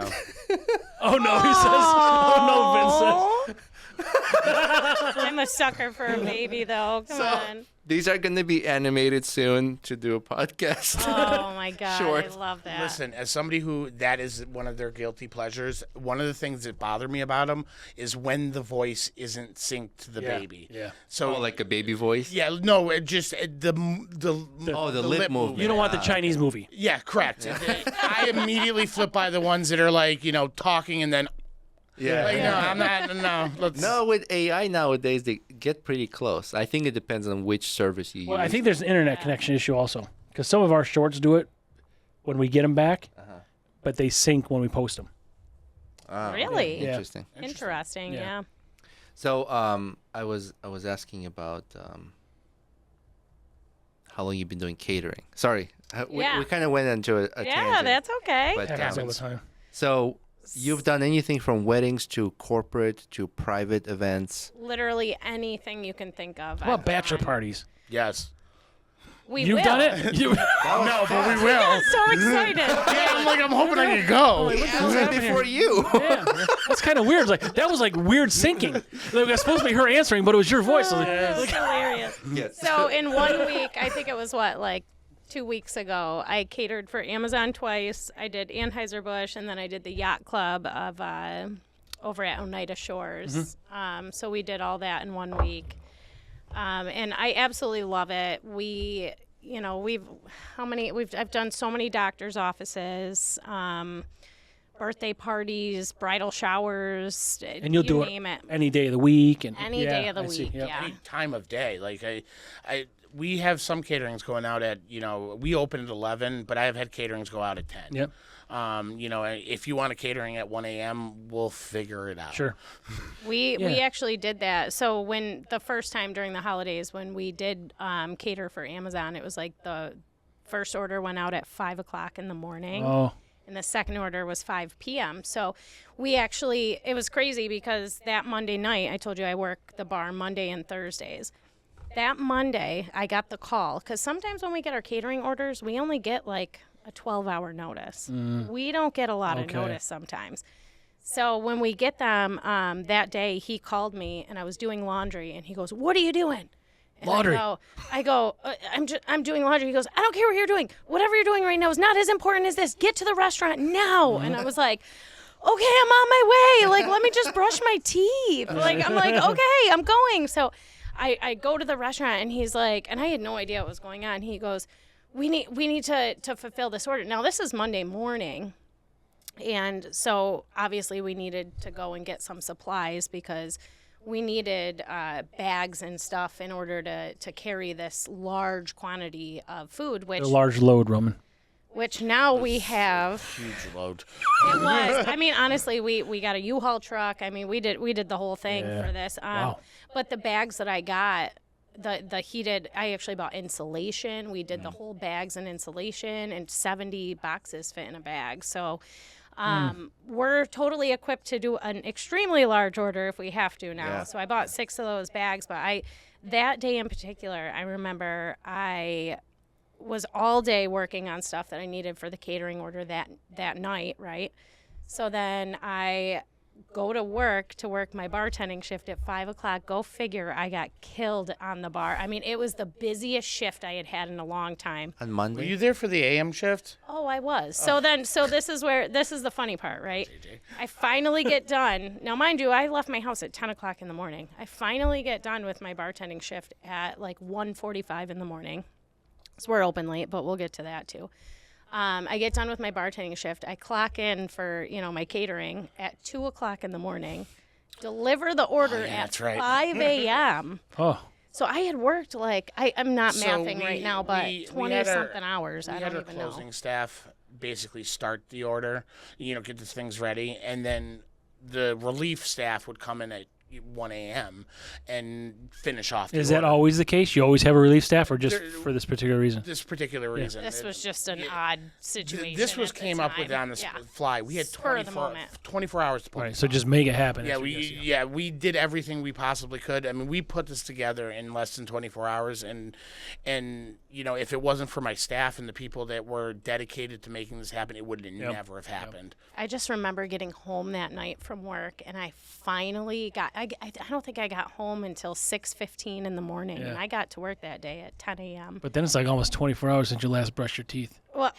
Oh no, he says. Oh no, Vincent. I'm a sucker for a baby, though. Come on. These are gonna be animated soon to do a podcast. Oh my God, Short. I love that. listen. As somebody who that is one of their guilty pleasures, one of the things that bother me about them is when the voice isn't synced to the baby. Yeah. So Oh, like a baby voice. yeah, no, it just the the lip movement. You don't want the Chinese movie. Yeah, correct. I immediately flip by the ones that are like talking and then Yeah. no, I'm not. No, let's. No, with AI nowadays, they get pretty close. I think it depends on which service you Well, use. I think there's an internet connection issue also, because some of our shorts do it when we get them back, but they sync when we post them. Really? Yeah. Interesting. Interesting. Yeah. Yeah. So, I was asking about how long you've been doing catering. Sorry, Yeah. we kind of went into a Yeah, tangent. that's okay. But Happens all the time. so you've done anything from weddings to corporate to private events. Literally anything you can think of. What about I've bachelor done. parties? Yes. We You've will. done it? You, No, but we will. I'm so excited. I'm hoping I can go. That was before you. yeah, that's kind of weird. It's like that was like weird syncing. Like, it was supposed to be her answering, but it was your voice. I was like, That's hilarious. Yes. So in 1 week, I think it was like 2 weeks ago, I catered for Amazon twice. I did Anheuser-Busch, and then I did the yacht club of over at Oneida Shores. So we did all that in 1 week. And I absolutely love it. I've done so many doctors' offices, birthday parties, bridal showers, and you'll you do name it. any day of the week and Any day of the I see, week, yep. yeah. Any time of day. Like we have some caterings going out at we open at 11, but I have had caterings go out at 10. Yep. If you want a catering at 1 a.m., we'll figure it out. Sure. We Yeah. actually did that. So when the first time during the holidays when we did cater for Amazon, it was like the first order went out at 5 o'clock in the morning. Oh, And the second order was 5 p.m. So it was crazy because that Monday night, I told you I work the bar Monday and Thursdays. That Monday, I got the call because sometimes when we get our catering orders, we only get like a 12-hour notice. We don't get a lot of Okay. notice sometimes. So when we get them, that day he called me and I was doing laundry and he goes, "What are you doing?" And Laundry. I go, I'm doing laundry. He goes, I don't care what you're doing. Whatever you're doing right now is not as important as this. Get to the restaurant now. And I was like, okay, I'm on my way. Like, let me just brush my teeth. Like, I'm like, okay, I'm going. So I go to the restaurant, and he's like, and I had no idea what was going on. He goes, we need to fulfill this order. Now, this is Monday morning. And so obviously we needed to go and get some supplies because we needed bags and stuff in order to carry this large quantity of food, A large load, Roman. which now we have. Huge load. It was. I mean, honestly, we got a U-Haul truck. I mean, we did the whole thing for this. Wow. But the bags that I got, the heated, I actually bought insulation. We did the whole bags and insulation, and 70 boxes fit in a bag. So we're totally equipped to do an extremely large order if we have to now. Yeah. So I bought 6 of those bags. But that day in particular, I remember I was all day working on stuff that I needed for the catering order that night, right? So then I go to work my bartending shift at 5 o'clock. Go figure, I got killed on the bar. I mean, it was the busiest shift I had had in a long time. On Were Monday? you there for the AM shift? Oh, I was. So this is the funny part, right? I finally get done. Now, mind you, I left my house at 10 o'clock in the morning. I finally get done with my bartending shift at like 1:45 in the morning. So we're open late, but we'll get to that too. I get done with my bartending shift. I clock in for, my catering at 2 o'clock in the morning, deliver the order at that's right. 5 a.m. Oh, So I had worked I'm not So mathing right now, but we 20 had our- something hours. I We don't had our even know. closing staff basically start the order, get the things ready, and then the relief staff would come in at 1 a.m. and finish off the is that order. always the case? You always have a relief staff, or just for this particular reason? This particular reason. This was just an odd situation. This was at the came up with time. on the Yeah. fly. We had Spur of the 24 hours to put Right. this So on. just make it happen. Yeah, is your guess, we did everything we possibly could. I mean, we put this together in less than 24 hours, and if it wasn't for my staff and the people that were dedicated to making this happen, it would never have happened. I just remember getting home that night from work, and I finally got. I don't think I got home until 6:15 in the morning, and I got to work that day at 10 a.m. But then it's like almost 24 hours since you last brushed your teeth. Well,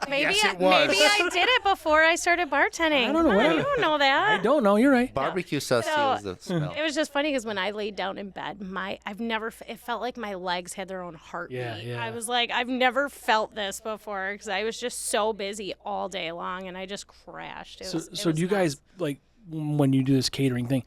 maybe Yes, it was. maybe I did it before I started bartending. I don't know, Come on, whatever. you don't know that. I don't know. You're right. Barbecue sauce So- steals the smell. It was just funny because when I laid down in bed, it felt like my legs had their own heartbeat. Yeah. I was like, I've never felt this before because I was just so busy all day long, and I just crashed. It So, was, it so was do you nuts. guys when you do this catering thing?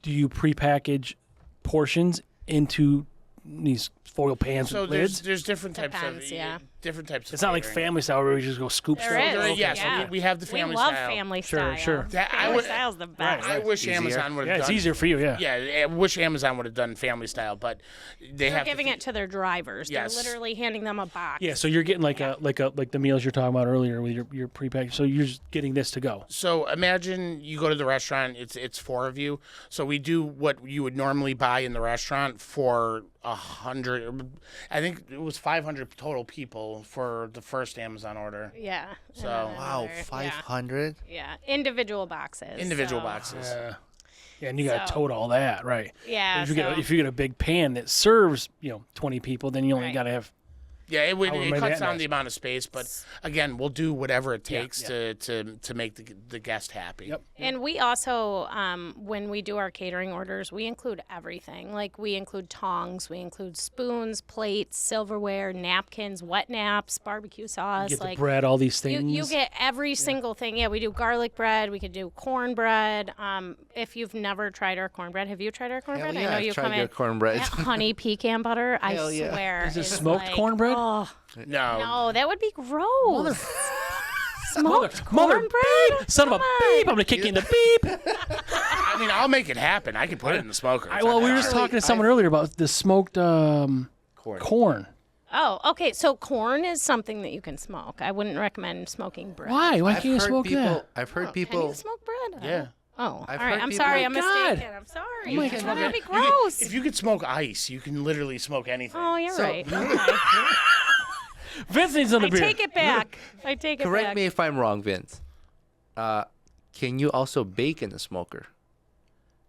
Do you prepackage portions into these foil pans So with there's lids? different types Depends, of yeah. different types of. It's not like catering. family style where we just go scoop There stuff. is. There- Okay. yes, Yeah. we have the family we love style. family Sure, style. sure. That- I Family would- style's the best. I wish Easier. Amazon would have Yeah, done. it's easier for you. Yeah. Yeah, I wish Amazon would have done family style, but they They're have giving to it to their drivers. Yes. They're literally handing them a box. Yeah, so you're getting like the meals you're talking about earlier with your prepackaged. So you're just getting this to go. So imagine you go to the restaurant. It's 4 of you. So we do what you would normally buy in the restaurant for 100. I think it was 500 total people for the first Amazon order. Yeah. So- Wow, Another- 500? Yeah. Individual boxes. Individual so- boxes. Yeah, and you got to So- tote all that, right? Yeah. If you so- if you get a big pan that serves 20 people, then you only Right. got to have. Yeah, it However it many cuts that down is. the amount of space, but again, we'll do whatever it Yeah, takes yeah. to make the guest happy. Yep. And we also, when we do our catering orders, we include everything. Like we include tongs, we include spoons, plates, silverware, napkins, wet naps, barbecue sauce. Get the like bread, all these you, things. you get every single thing. Yeah, we do garlic bread. We could do cornbread. If you've never tried our cornbread, have you tried our cornbread? Hell yeah, I know I've you tried come your in. cornbread. That honey pecan butter, I Hell yeah. swear, Is it is smoked like- cornbread? Oh, No, no, that would be gross. Mother, Smoked mother, cornbread? beep, son of a Come beep! on. I'm gonna kick you in the beep. I mean I'll make it happen. I can put it in the smoker. It's Well, not we were that just hard. talking to someone earlier about the smoked Corn. corn. Oh, okay. So corn is something that you can smoke. I wouldn't recommend smoking bread. Why? Why I've can't you heard smoke people, that? I've heard Can people. you smoke bread? Yeah. Oh, I've all right. heard I'm people- sorry. I'm Oh, God. mistaken. I'm sorry. Oh, my It's God. gonna be You could- gross. if you could smoke ice, you can literally smoke anything. Oh, you're So- right. Okay. Vince needs another I beer. take it back. I take it Correct back. me if I'm wrong, Vince. Can you also bake in the smoker?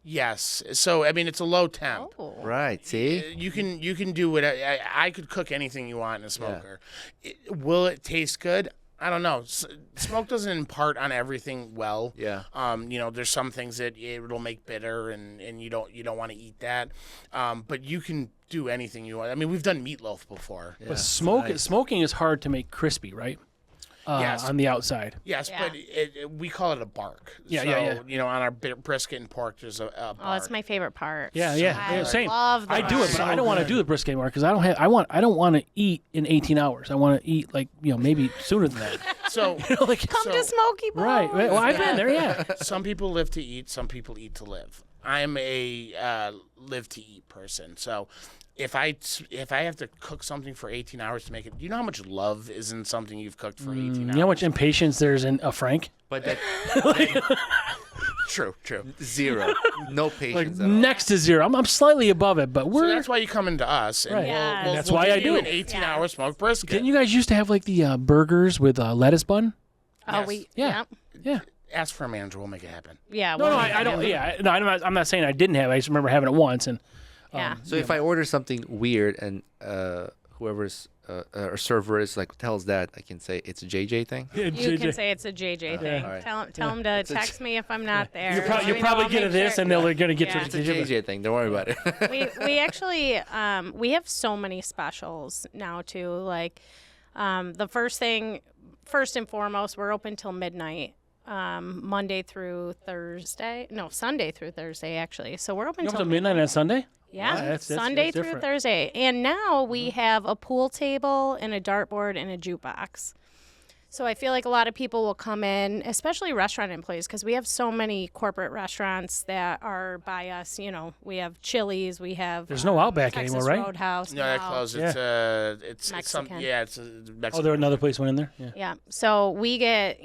Yes. So I mean, it's a low temp. Oh. Right. See. You can do what I could cook anything you want in a smoker. Will it taste good? I don't know. Smoke doesn't impart on everything well. Yeah. There's some things that it'll make bitter, and you don't want to eat that. But you can do anything you want. I mean, we've done meatloaf before. But smoking is hard to make crispy, right? Yes. On the outside. Yes, Yeah. but we call it a bark. Yeah, so, yeah. On our brisket and pork, there's a bark. Oh, it's my favorite part. Yeah, I same. love the I do it, but bark. I don't want to do the brisket anymore because I don't want to eat in 18 hours. I want to eat maybe sooner than that. So Come to Smokey Bones. Right. Well, I've been there. Yeah. some people live to eat, some people eat to live. I'm a live to eat person. So if I have to cook something for 18 hours to make it, do you know how much love is in something you've cooked for 18 hours? You know how much impatience there's in a Frank? But that True. zero. No patience at all. Next to zero. I'm slightly above it, but So we're. that's why you come into us, and Right. Yes. we'll That's why give I you do an it. 18-hour smoked brisket. Didn't you guys used to have the burgers with lettuce bun? Oh, Yes. we. Yeah. Yeah. Ask for a manager, we'll make it happen. Yeah. No, I don't. Yeah. No, I'm not saying I didn't have it. I just remember having it once, and Yeah. So if I order something weird and whoever's or server is tells that, I can say it's a JJ thing. You can say it's a JJ thing. All right. Tell them to text me if I'm not there. You'll probably get this, and they're going to get Yeah. It's a JJ thing. Don't worry about it. we actually we have so many specials now too. Like first and foremost, we're open till midnight. Sunday through Thursday actually. So we're open You till open till midnight on Sunday. Yeah, that's Sunday through different. Thursday. And now we have a pool table and a dartboard and a jukebox. So I feel like a lot of people will come in, especially restaurant employees, because we have so many corporate restaurants that are by us. We have Chili's, we have There's no Outback Texas anymore, right? Roadhouse. No, that closed. It's it's some Mexican. it's a Mexican. Oh, there another place went in there. Yeah. Yeah. So we get,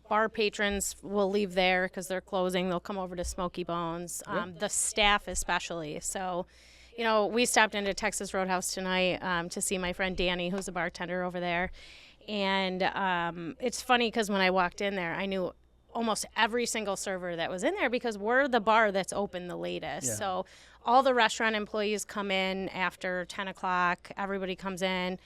bar patrons will leave there because they're closing. They'll come over to Smokey Bones. The staff especially. So, we stopped into Texas Roadhouse tonight to see my friend Danny, who's a bartender over there. And it's funny because when I walked in there, I knew almost every single server that was in there because we're the bar that's open the latest. Yeah. So all the restaurant employees come in after 10 o'clock. Everybody comes in.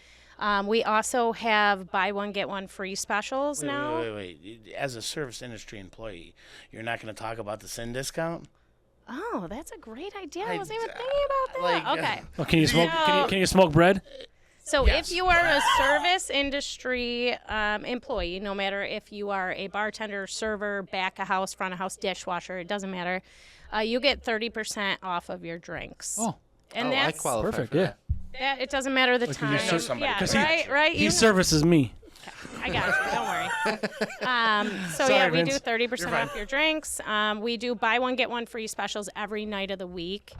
We also have buy one, get one free specials now. Wait. As a service industry employee, you're not going to talk about the SIN discount? Oh, that's a great idea. I I- wasn't even thinking about that. Okay. Oh, can you smoke? No. Can you smoke bread? So Yes. if you are a service industry employee, no matter if you are a bartender, server, back of house, front of house, dishwasher, it doesn't matter, you get 30% off of your drinks. Oh, And I that's qualify perfect. for Yeah. that. it doesn't matter the you time. serve somebody. Yeah, 'Cause right. He You know. services me. I got you. Don't worry. So Sorry, yeah, we Vince. do 30% off your drinks. We do buy one get one free specials every night of the week.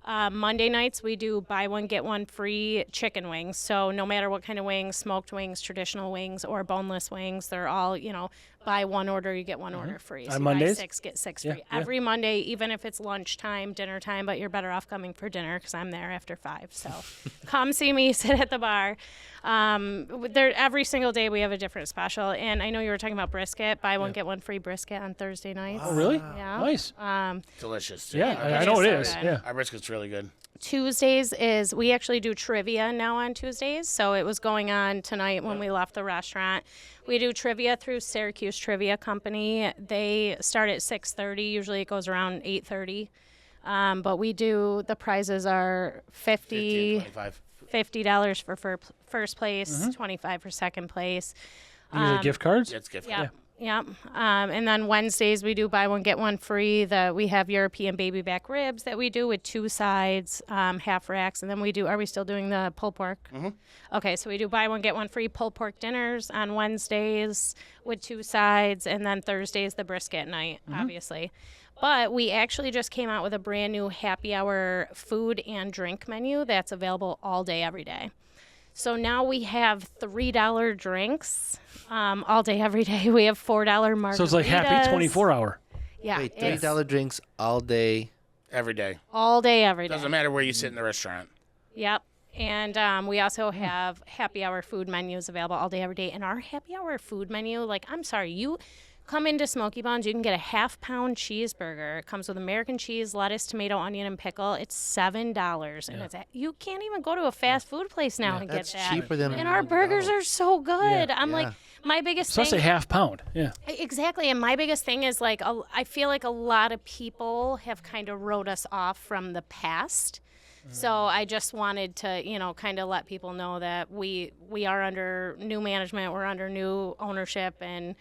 Monday nights we do buy one get one free chicken wings. So no matter what kind of wings, smoked wings, traditional wings, or boneless wings, they're all buy one order you get one order free. So On you buy Mondays? 6 get 6 Yeah, free yeah. every Monday, even if it's lunchtime, dinner time. But you're better off coming for dinner because I'm there after 5. So come see me, sit at the bar. Every single day we have a different special. And I know you were talking about brisket. Buy one get one free brisket on Thursday nights. Oh, really? Yeah. Nice. Delicious. Yeah, it I know is it so is. good. Yeah. Our brisket's really good. Tuesdays we actually do trivia now on Tuesdays. So it was going on tonight when we left the restaurant. We do trivia through Syracuse Trivia Company. They start at 6:30. Usually it goes around 8:30. But the prizes are 50 and 25. $50 for first place, 25 for second place. You get gift cards. It's gift. Yeah. Yeah. And then Wednesdays we do buy one get one free. We have European baby back ribs that we do with 2 sides, half racks, and then are we still doing the pulled pork? Mm-hmm. Okay, so we do buy one get one free pulled pork dinners on Wednesdays with 2 sides, and then Thursdays the brisket night, obviously. But we actually just came out with a brand new happy hour food and drink menu that's available all day, every day. So now we have $3 drinks all day, every day. We have $4 margaritas. So it's like happy 24-hour. Yeah, Wait, it's $30 drinks all day. Every day. all day, every day. Doesn't matter where you sit in the restaurant. Yep. And we also have happy hour food menus available all day, every day. And our happy hour food menu, I'm sorry, you come into Smokey Bones, you can get a half-pound cheeseburger. It comes with American cheese, lettuce, tomato, onion, and pickle. It's $7, and you can't even go to a fast food place now and That's get that. cheaper than And our burgers are so good. I'm like, my biggest So that's a thing. half pound. Yeah. Exactly, and my biggest thing is like I feel like a lot of people have kind of wrote us off from the past. So I just wanted to, kind of let people know that we are under new management, we're under new ownership, and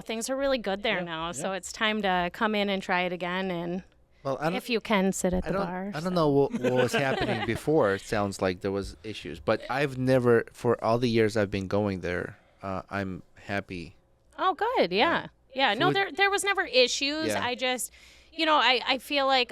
things are really good there now. So it's time to come in and try it again, and Well, if you can sit at the bar. I don't know what was happening before. It sounds like there was issues, but I've never, for all the years I've been going there, I'm happy. Oh, good, yeah. No, Food- there was never issues. Yeah. I just. I feel like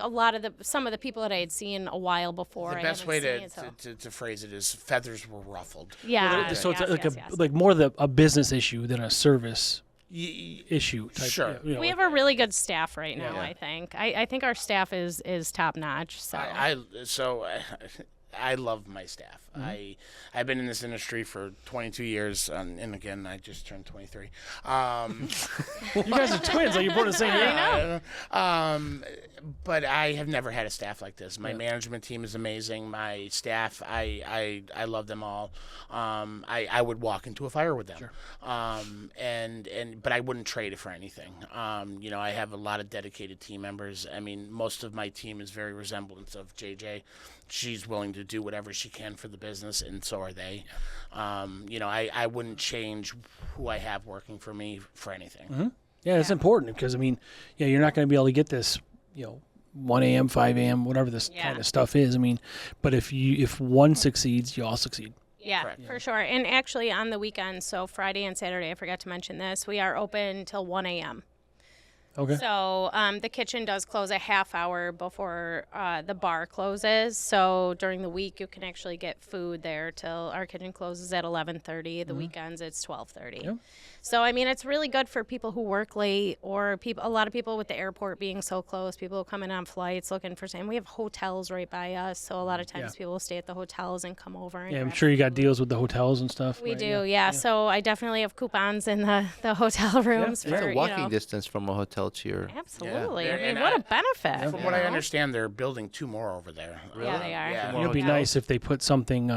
some of the people that I had seen a while before. The I best way haven't seen, so. to phrase it is feathers were ruffled. Yeah. So it's yes. like more a business issue than a service issue. Type, Sure. We have a really good staff right now. Yeah. I think. I think our staff is top notch. So. I love my staff. I've been in this industry for 22 years, and again, I just turned 23. You guys are twins. Like you're born the same year. But I have never had a staff like this. My management team is amazing. My staff, I love them all. I would walk into a fire with them. Sure. But I wouldn't trade it for anything. I have a lot of dedicated team members. I mean, most of my team is very resemblance of JJ. She's willing to do whatever she can for the business, and so are they. I wouldn't change who I have working for me for anything. Mm-hmm. Yeah, it's important because you're not going to be able to get this, 1 a.m., 5 a.m., whatever this kind of stuff is. But if one succeeds, you all succeed. Yeah, Correct. for sure. And actually on the weekends, so Friday and Saturday, I forgot to mention this, we are open till 1 a.m. Okay. So the kitchen does close a half hour before the bar closes. So during the week, you can actually get food there till our kitchen closes at 11:30. The weekends, it's 12:30. Yeah. So it's really good for people who work late or a lot of people with the airport being so close. People who come in on flights looking for something. We have hotels right by us, so a lot of times people will stay at the hotels and come over. And I'm grab sure you got food. deals with the hotels and stuff. We right? do, yeah. So I definitely have coupons in the hotel rooms It's for a walking distance from a hotel to your. Absolutely. Yeah. I mean, And what a benefit. From what I understand, they're building 2 more over there. Yeah, they are. Yeah. It'd be nice if they put something.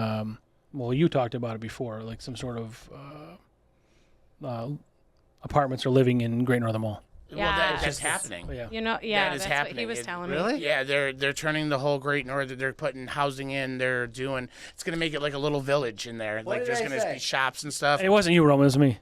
Well, you talked about it before, like some sort of apartments or living in Great Northern Mall. Well, Yeah. that's happening. Oh, yeah. That is that's happening. what he was It- telling me. Really? Yeah, they're turning the whole Great North. They're putting housing in. It's going to make it like a little village in there. Like did there's I going to say? be shops and stuff. It wasn't you, Roman. It was me.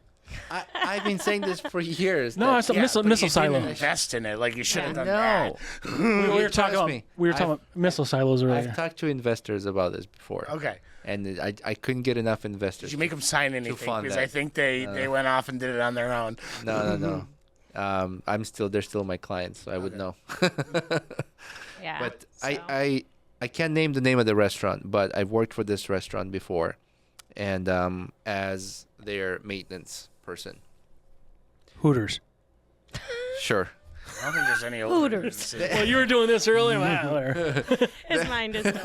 I've been saying this for years. No, it's a missile but you silo. didn't invest in it. Like you should have done No. that. We were talking Trust about me. missile silos earlier. I've talked to investors about this before. Okay. And I couldn't get enough investors. Did you make them sign anything? fund Because that. I think they went off and did it on their own. No. They're still my clients, so I would know. Yeah. But so. I can't name the name of the restaurant, but I've worked for this restaurant before, and as their maintenance person. Hooters. Sure. I don't think there's any Hooters. Well, you were doing this earlier. Wow. His mind is done.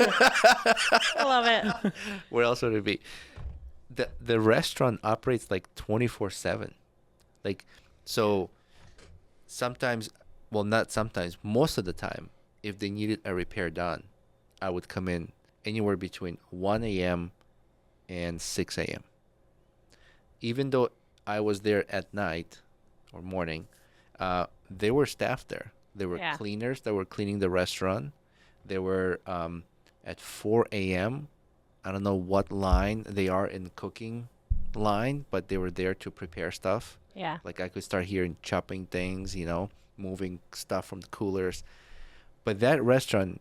I love it. Where else would it be? The restaurant operates like 24/7. Like, so sometimes, well, not sometimes, most of the time, if they needed a repair done, I would come in anywhere between 1 a.m. and 6 a.m. Even though I was there at night or morning, there were staff there. There were cleaners that were cleaning the restaurant. They were at 4 a.m. I don't know what line they are in cooking line, but they were there to prepare stuff. Yeah. Like I could start hearing chopping things, moving stuff from the coolers. But that restaurant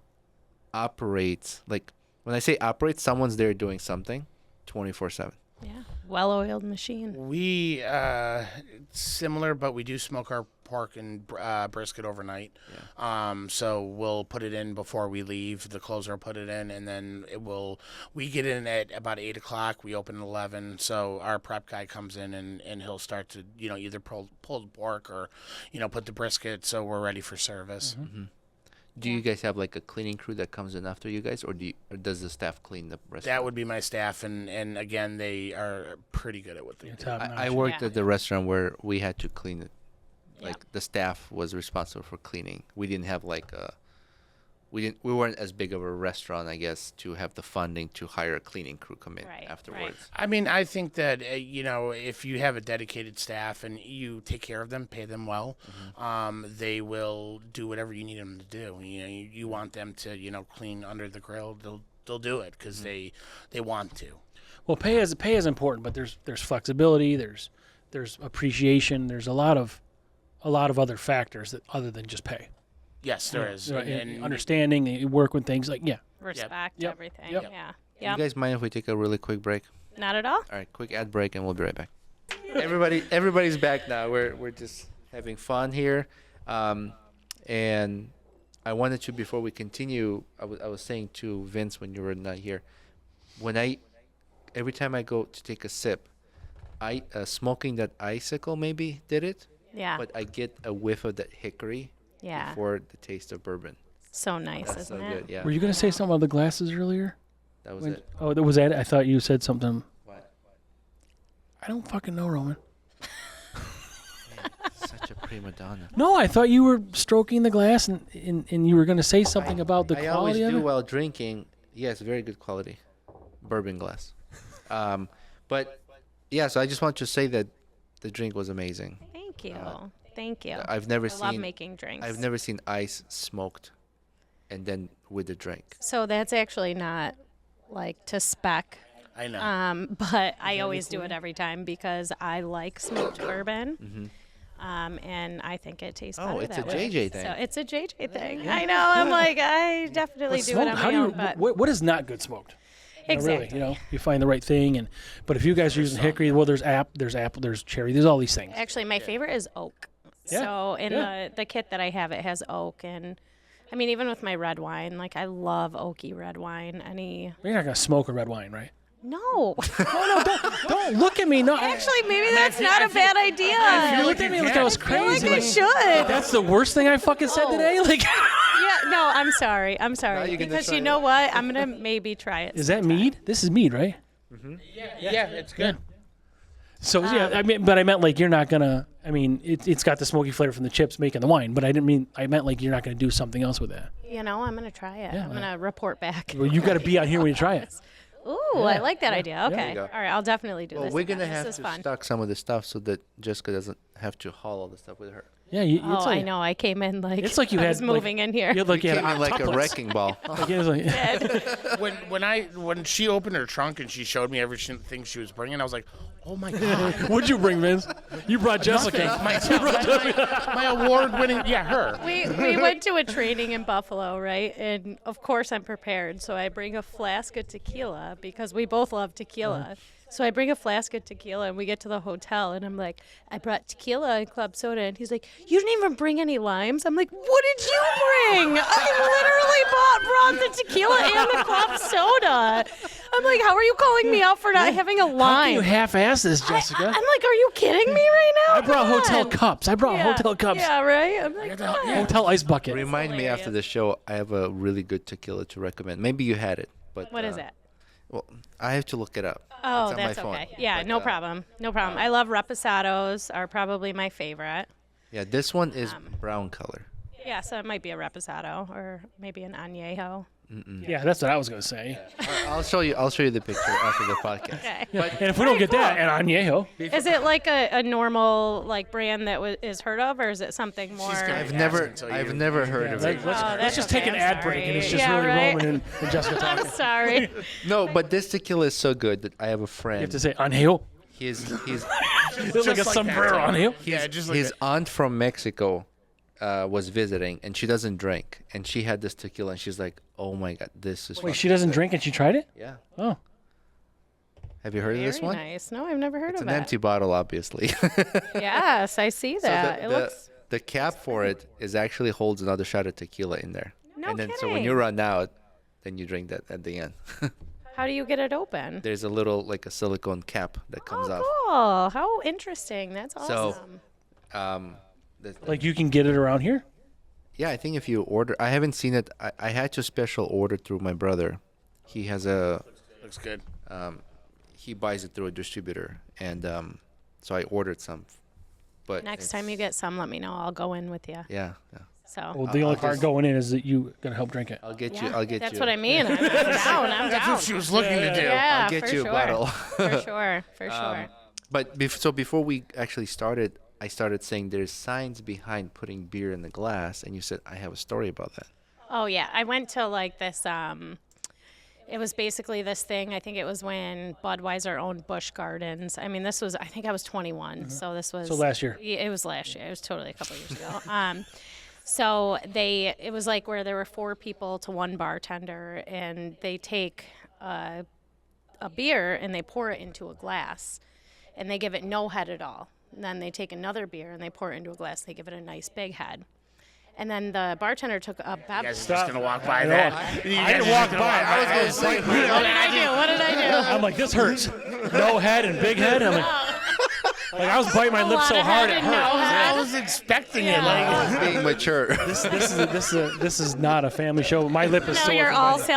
operates, like when I say operates, someone's there doing something 24/7. Yeah. Well-oiled machine. We similar, but we do smoke our pork and brisket overnight. So we'll put it in before we leave. The closer will put it in, and then we get in at about 8 o'clock. We open at 11. So our prep guy comes in and he'll start to either pull the pork or put the brisket. So we're ready for service. Mm-hmm. Do you guys have like a cleaning crew that comes in after you guys, or does the staff clean the restaurant? That would be my staff, and again, they are pretty good at what they do. Top notch. I worked at the restaurant where we had to clean it Like the staff was responsible for cleaning. We didn't have like a we weren't as big of a restaurant, I guess, to have the funding to hire a cleaning crew come in Right, afterwards. I mean, I think that if you have a dedicated staff and you take care of them, pay them well, they will do whatever you need them to do. You want them to clean under the grill, they'll do it because they want to. Well, pay is important, but there's flexibility, there's appreciation, there's a lot of other factors that other than just pay. Yes, there is. And understanding, they work with things like Respect Yep. everything. Yep. Yeah. You guys mind if we take a really quick break? Not at all. All right, quick ad break, and we'll be right back. Everybody's back now. We're just having fun here, and I wanted to, before we continue, I was saying to Vince when you were not here, every time I go to take a sip, smoking that icicle maybe did it, Yeah. but I get a whiff of that hickory Yeah. before the taste of bourbon. So nice, That's isn't so it? good. Yeah, Were you going to say something about the glasses earlier? that was it. Oh, that was that. I thought you said something. What? I don't fucking know, Roman. Such a prima donna. No, I thought you were stroking the glass and you were going to say something about the I always quality of do it. while drinking. Yes, very good quality, bourbon glass. But yeah, so I just want to say that the drink was amazing. Thank you. Thank you. I've never I love seen making drinks. I've never seen ice smoked, and then with the drink. So that's actually not like to spec. I know. But I always do it every time because I like smoked bourbon. And I think it tastes better it's that a way. JJ thing. So it's a JJ thing. I know. I'm like, I definitely do it on my own. But what is not good smoked? exactly. Really, you find the right thing, but if you guys are using hickory, well, there's apple, there's cherry, there's all these things. Actually, my favorite is oak. Yeah, So in yeah. the kit that I have, it has oak. And I mean, even with my red wine, like I love oaky red wine. You're not gonna smoke a red wine, right? No. Don't look at me. No, Actually, maybe that's not a bad idea. you looked at me like I was I feel crazy. like I should. That's the worst thing I fucking said Oh. today. Like, Yeah, no, I'm sorry. Now you're gonna Because try you it. know what? I'm going to maybe try it. is that mead? This is mead, right? Yeah, it's good. So yeah, I meant like you're not gonna. I mean, it's got the smoky flavor from the chips making the wine, but I meant like you're not gonna do something else with that. You know, I'm going to try it. Yeah, I'm going to report back. Well, you got to be out here when you try it. Ooh, I like that idea. Okay. you go. All right, I'll definitely do Well, this. we're again. gonna This have is to fun. stock some of the stuff so that Jessica doesn't have to haul all the stuff with her. Yeah, Oh, it's like, I know. I came in like It's like you I had was moving in here. You had like you had Came in like a octuplets. wrecking ball. Like, it was like, When she opened her trunk and she showed me everything she was bringing, I was like, oh my god. what'd you bring, Vince? You brought Jessica. my award-winning, her. We went to a training in Buffalo, right? And of course I'm prepared. So I bring a flask of tequila because we both love tequila. So I bring a flask of tequila and we get to the hotel and I'm like, I brought tequila and club soda. And he's like, you didn't even bring any limes? I'm like, what did you bring? I literally brought the tequila and the club soda. I'm like, how are you calling me out for not having a How can lime? you half-ass this, Jessica? I'm like, are you kidding me right now? I brought Come hotel on. cups. I brought hotel cups. Yeah, right? I'm like, come on. Hotel ice bucket. Remind me after the show. I have a really good tequila to recommend. Maybe you had it, but What is it? Well, I have to look it up. Oh, It's on my that's phone. okay. Yeah, But, no problem. No problem. I love reposados are probably my favorite. Yeah, this one is brown color. Yeah, so it might be a reposado or maybe an añejo. Yeah, that's what I was gonna say. I'll show you. I'll show you the picture after the podcast. Okay. And if we don't get that, and añejo, Is it like a normal like brand that is heard of, or is it something more? gonna- I've Yeah, never, until you- I've never heard of it. Oh, that's let's just okay, take an I'm ad break, and it's sorry. just Yeah, really right? Roman and Jessica I'm talking. sorry. No, but this tequila is so good that I have a You friend. have to say añejo. He's It's like a like sombrero that. añejo. Yeah, just like his aunt from Mexico was visiting, and she doesn't drink, and she had this tequila, and she's like, "Oh my god, this is." Wait, fucking she doesn't good." drink and she tried it? Yeah. Oh. Have you heard of this Very one? nice. No, I've never heard It's of an it. empty bottle, obviously. Yes, I see So that. It looks. the cap for it is actually holds another shot of tequila in there. No and then so kidding. when you run out, then you drink that at the end. How do you get it open? There's a little like a silicone cap that comes Oh, off. cool! How interesting. That's So- awesome. Like you can get it around here? Yeah, I think if you order, I haven't seen it. I had to special order through my brother. He has a, looks good. he buys it through a distributor, and so I ordered some But Next time you get some, let me know. I'll go in with you. yeah. So. Well, the only I'll part just- going in is that you gonna help drink it. I'll get Yeah, you. I'll get that's you. what I mean. I'm down. I'm That's down. what she was looking to do. Yeah, I'll get for you sure. a bottle. For sure. For sure. But so before we actually started, I started saying there's science behind putting beer in the glass, and you said I have a story about that. Oh yeah, I went to like this. It was basically this thing. I think it was when Budweiser owned Busch Gardens. I mean, this was. I think I was 21, so this was. So last year. Yeah, it was last year. It was totally a couple years ago. So it was like where there were 4 people to 1 bartender, and they take a beer and they pour it into a glass, and they give it no head at all. And then they take another beer and they pour it into a glass. They give it a nice big head. And then the bartender took a You beverage. guys are just gonna walk by I know. that. I didn't walk by. I was gonna say. What did I do? What did I do? I'm like, this hurts. No head and big head. I'm like I was biting my A lips lot so of hard head it and no hurt. head. I was expecting Yeah. it. Like, Being mature. This is not a family show. My lip is Now sore. you're from all biting.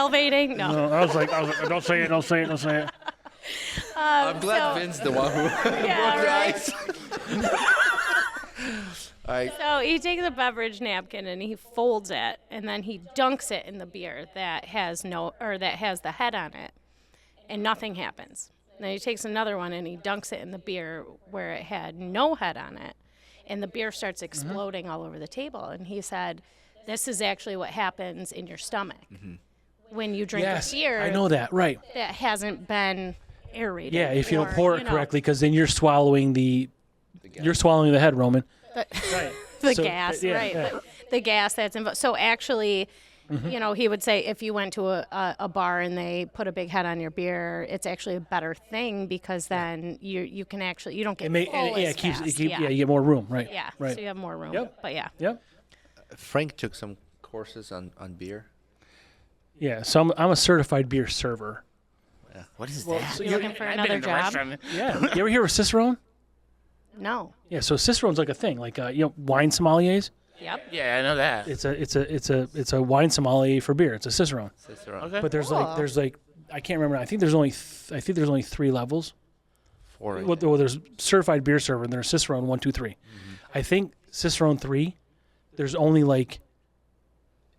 salivating. No. No, I was like, don't say it, don't say it, don't say it. I'm glad so- Vin's the one who Yeah, broke the right. ice. All right. So he takes a beverage napkin and he folds it, and then he dunks it in the beer that has the head on it, and nothing happens. Then he takes another one and he dunks it in the beer where it had no head on it, and the beer starts exploding all over the table. And he said, "This is actually what happens in your stomach when you drink Yes, a beer I know that. Right. that hasn't been aerated." Yeah, if you don't or, pour it you know, correctly, because then you're swallowing the head, Roman. the So, gas, yeah, right? yeah. The gas that's involved. So actually, you know, he would say if you went to a bar and they put a big head on your beer, it's actually a better thing because then you can actually you don't get full as fast. you get more room. Right. Yeah, Right. so you have more room. Yep. But yeah. Yep. Frank took some courses on beer. Yeah. So I'm a certified beer server. what is Well, that? so You you- looking for I've another been in the job? restaurant. Yeah. You ever hear of Cicerone? No. Yeah. So Cicerone's like a thing, like wine sommeliers. Yep. Yeah, I know that. It's a wine sommelier for beer. It's a Cicerone. Cicero. Okay. But there's Cool. like I can't remember. I think there's only 3 levels. Four. Well, there's certified beer server and there's Cicerone 1, 2, 3. I think Cicerone 3. There's only like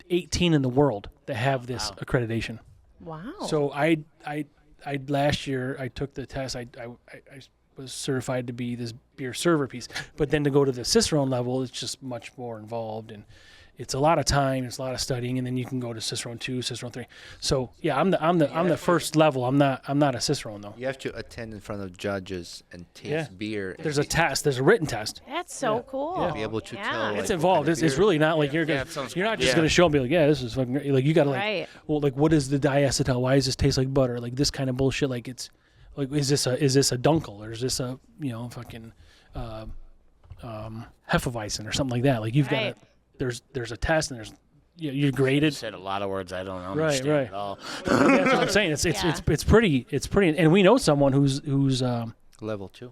18 in the world that have this accreditation. Wow. So I last year I took the test. I was certified to be this beer server piece, but then to go to the Cicerone level, it's just much more involved and it's a lot of time, it's a lot of studying, and then you can go to Cicerone 2, Cicerone 3. So yeah, I'm the first level. I'm not a Cicerone though. You have to attend in front of judges and taste Yeah. beer. There's a test. There's a written test. That's so cool. Yeah. Be able to Yeah. tell. like, It's what involved. kind of It's beer- really not like you're Yeah, gonna. it sounds You're not cool. just Yeah. gonna show up and be like, yeah, this is fucking great. Like you gotta like, Right. well, like what is the diacetyl? Why does this taste like butter? Like this kind of bullshit. Like it's like is this a dunkel or is this a fucking Hefeweizen or something like that? Like you've Right. got to there's a test and there's you're graded. said a lot of words I don't Right, understand right. at all. That's what I'm saying. It's pretty and we know someone who's Level 2.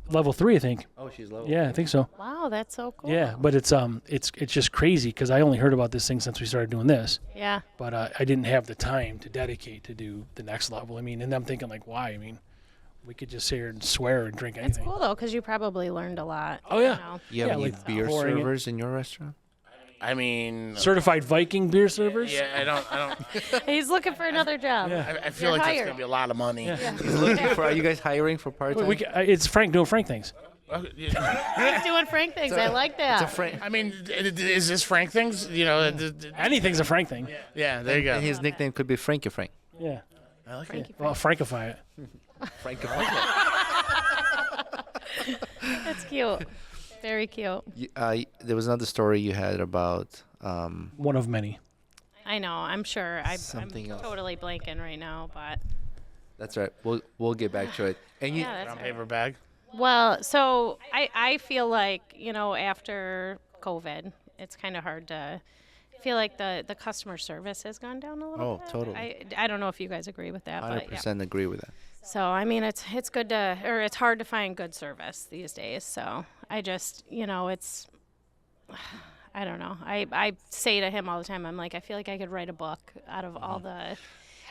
level 3, I think. Oh, she's level. Yeah, I think so. Wow, that's so cool. Yeah, but it's just crazy because I only heard about this thing since we started doing this. Yeah. But I didn't have the time to dedicate to do the next level. I mean, and I'm thinking like, why? I mean, we could just sit here and swear and drink It's anything. cool though, because you probably learned a lot. Oh, yeah. You know? You have Yeah, any like beer pouring it. servers in your restaurant? I mean, Certified Viking beer servers. yeah, I don't. He's looking for another job. Yeah. I feel You're like that's hired. gonna be a lot of money. He's looking for. Are you guys hiring for part time? It's Frank doing Frank things. Okay, yeah. He's doing Frank things. I like that. I mean, is this Frank things? You know, Anything's a Frank thing. yeah. There you go. And his nickname could be Frankie Frank. Yeah. I like it. Frankie Well, Frankify it. Frankie Frank. That's cute. Very cute. There was another story you had about. One of many. I know. I'm sure. I'm Something else. totally blanking right now, but That's right. We'll get back to it. And you. yeah, that's Brown right. paper bag. Well, so I feel like, after COVID, it's kind of hard to feel like the customer service has gone down a little Oh, bit. totally. I don't know if you guys agree with that, but yeah. 100% agree with that. So, I mean, it's good to, or it's hard to find good service these days. So I just, it's, I don't know. I say to him all the time, I'm like, I feel like I could write a book out of all the,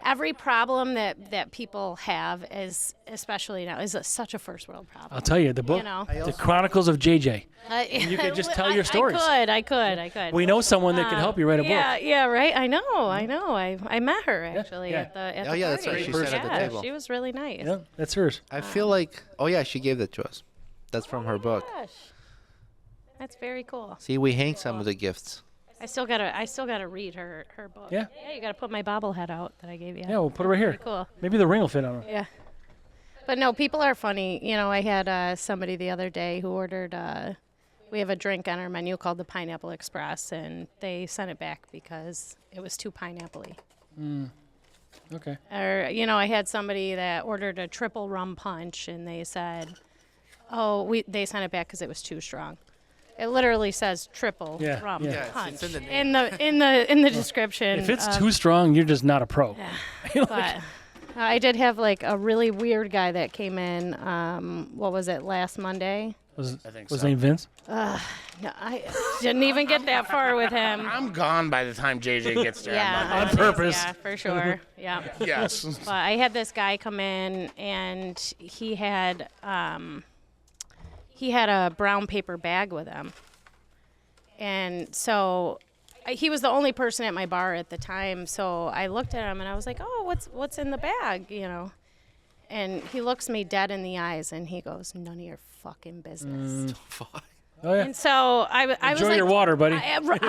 every problem that people have is, especially now, is such a first world problem. I'll tell you, the book, You know. The Chronicles of JJ. You could just tell your stories. I could. We know someone that could help you write a book. Yeah, right. I know. I met her actually yeah. at the Oh, yeah, that's party. right. She sat at the table. She was really nice. Yeah, that's hers. I feel like, oh yeah, she gave that to us. That's from her book. Gosh. That's very cool. See, we hang some of the gifts. I still gotta read her book. Yeah. Yeah, you gotta put my bobblehead out that I gave you. Yeah, we'll put it right here. Cool. Maybe the ring will fit on her. Yeah. But no, people are funny. You know, I had somebody the other day who ordered. We have a drink on our menu called the Pineapple Express, and they sent it back because it was too pineapple-y. Okay. Or, you know, I had somebody that ordered a triple rum punch, and they said, they sent it back because it was too strong. It literally says triple rum Yeah, punch it's in the in the description. If it's too strong, you're just not a pro. But I did have like a really weird guy that came in. What was it, last Monday? Was I think his so. name Vince? No, I didn't even get that far with him. I'm gone by the time JJ gets there. Yeah, On purpose. Yeah, for sure. Yeah. Yes. But I had this guy come in, and he had a brown paper bag with him, and so he was the only person at my bar at the time. So I looked at him and I was like, "Oh, what's in the bag?" You know, and he looks me dead in the eyes and he goes, "None of your fucking business." Oh yeah. And so I was Enjoy like, your water, buddy. I was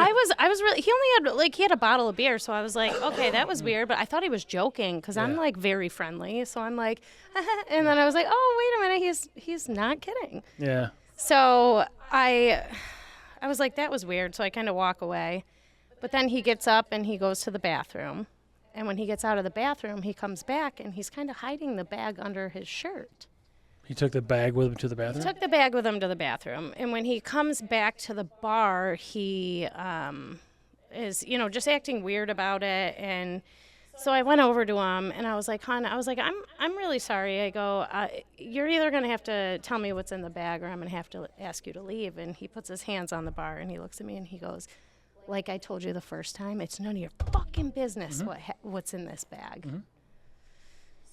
really. He only had he had a bottle of beer, so I was like, okay, that was weird. But I thought he was joking because I'm like very friendly, so I'm like, and then I was like, oh, wait a minute, he's not kidding. Yeah. So I was like, that was weird. So I kind of walk away, but then he gets up and he goes to the bathroom, and when he gets out of the bathroom, he comes back and he's kind of hiding the bag under his shirt. He took the bag with him to the bathroom. Took the bag with him to the bathroom, and when he comes back to the bar, he is, you know, just acting weird about it. And so I went over to him, and I was like, "Hon," I was like, I'm really sorry." I go, "You're either gonna have to tell me what's in the bag, or I'm gonna have to ask you to leave." And he puts his hands on the bar, and he looks at me, and he goes, "Like I told you the first time, it's none of your fucking business what's in this bag." Mm-hmm.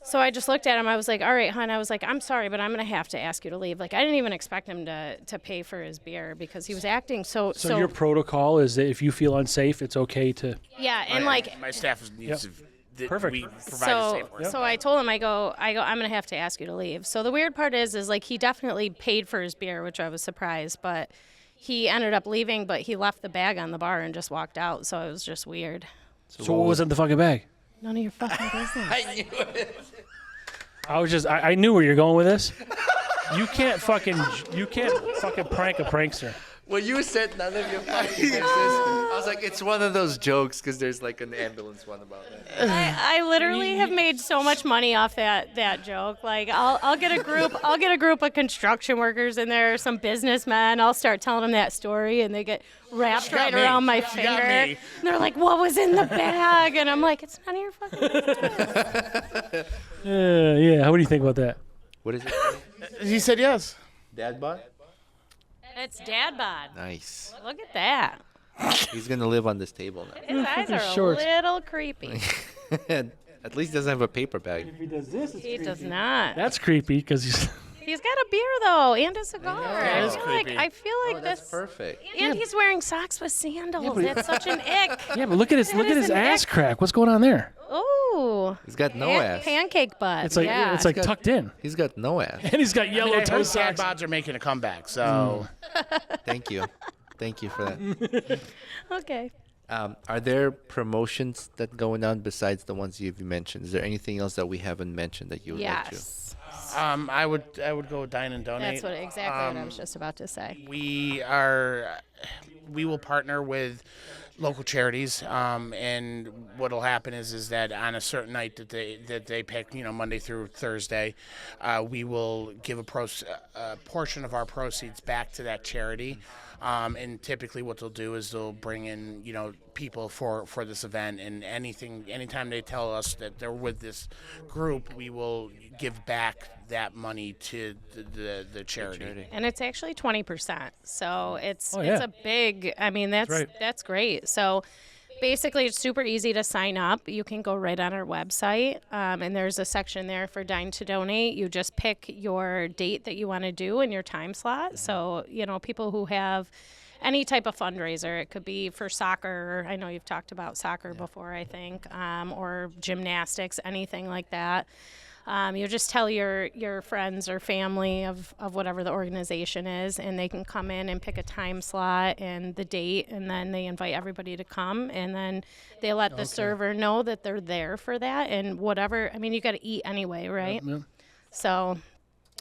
So I just looked at him. I was like, all right, hon. I was like, I'm sorry, but I'm going to have to ask you to leave. Like, I didn't even expect him to pay for his beer because he was acting so. So your protocol is that if you feel unsafe, it's okay to. Yeah, and like. My staff needs to. Perfect. We provide a safe work. So I told him, I go, I'm going to have to ask you to leave. So the weird part is like he definitely paid for his beer, which I was surprised, but he ended up leaving, but he left the bag on the bar and just walked out. So it was just weird. So what was in the fucking bag? None of your fucking business. I knew it. I knew where you're going with this. You can't fucking prank a prankster. When you said none of your fucking business, I was like, it's one of those jokes because there's like an ambulance one about that. I literally have made so much money off that joke. Like I'll get a group of construction workers in there, some businessmen. I'll start telling them that story, and they get wrapped right around my finger. And they're like, "What was in the bag?" And I'm like, "It's none of your fucking business." Yeah. What do you think about that? What is it? He said yes. Dad bod? It's dad bod. Nice. Look at that. He's gonna live on this table now. His eyes are Shorts. a little creepy. At least he doesn't have a paper bag. If he does this, He does not. That's creepy because he's. He's got a beer though, and a cigar. That is creepy. I feel like That's this. perfect. And he's wearing socks with sandals. That's such an ick. Yeah, but look at his is an ass ick. crack. What's going on there? Ooh. He's got no ass. Pancake butt. It's like yeah. it's like tucked in, He's got no ass. and he's got yellow I toe heard dad socks. bods are making a comeback, so Thank you. Thank you for that. Okay. Are there promotions that going on besides the ones you've mentioned? Is there anything else that we haven't mentioned that you would like to? Yes. I would go with dine and donate. That's what I was just about to say. We will partner with local charities, and what'll happen is that on a certain night that they pick, Monday through Thursday, we will give a portion of our proceeds back to that charity. And typically what they'll do is they'll bring in, people for this event, and anytime they tell us that they're with this group, we will give back that money to the charity. And it's actually 20%. So it's Oh, yeah. it's a big, I mean, that's right. that's great. So Basically, it's super easy to sign up. You can go right on our website, and there's a section there for Dine to Donate. You just pick your date that you want to do and your time slot. So, people who have any type of fundraiser, it could be for soccer. I know you've talked about soccer before, I think, or gymnastics, anything like that. You just tell your friends or family of whatever the organization is, and they can come in and pick a time slot and the date, and then they invite everybody to come, and then they let the server know that they're there for that, and whatever. I mean, you got to eat anyway, right? Yeah. So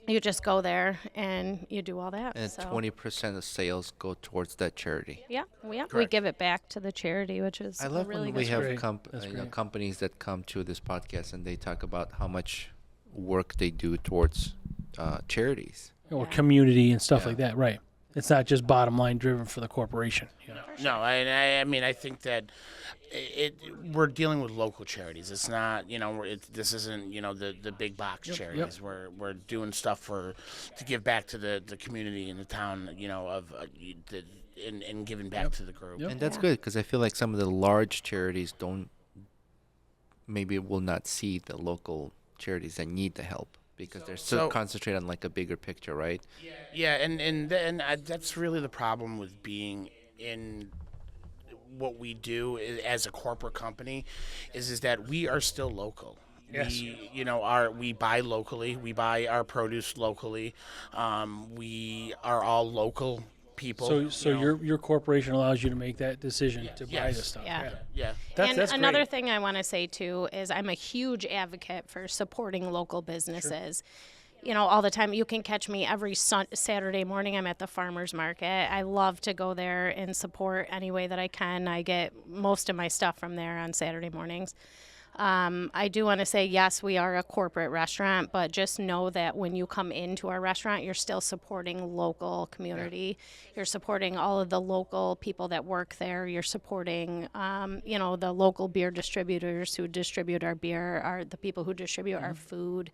you just go there and you do all that. And so. 20% of sales go towards that charity. Yeah, we give it back to the charity, which is I love really when we good. have great. That's great. companies that come to this podcast and they talk about how much work they do towards charities. Or community and stuff Yeah. like that, right? It's not just bottom line driven for the corporation. No, I mean, I think that we're dealing with local charities. It's not, this isn't, the big box charities. We're doing stuff to give back to the community and the town, and giving back to the group. Yep. And that's good because I feel like some of the large charities will not see the local charities that need the help because they're so concentrated on like a bigger picture, right? Yeah, and that's really the problem with being in what we do as a corporate company is that we are still local. Yes. We buy locally. We buy our produce locally. We are all local people. So your corporation allows you to make that decision to buy Yes. this stuff. Yeah. Yeah. That's another great. thing I want to say too is I'm a huge advocate for supporting local businesses. All the time. You can catch me every Saturday morning. I'm at the farmers market. I love to go there and support any way that I can. I get most of my stuff from there on Saturday mornings. I do want to say, yes, we are a corporate restaurant, but just know that when you come into our restaurant, you're still supporting local community. You're supporting all of the local people that work there. You're supporting, the local beer distributors who distribute our beer, are the people who distribute our food.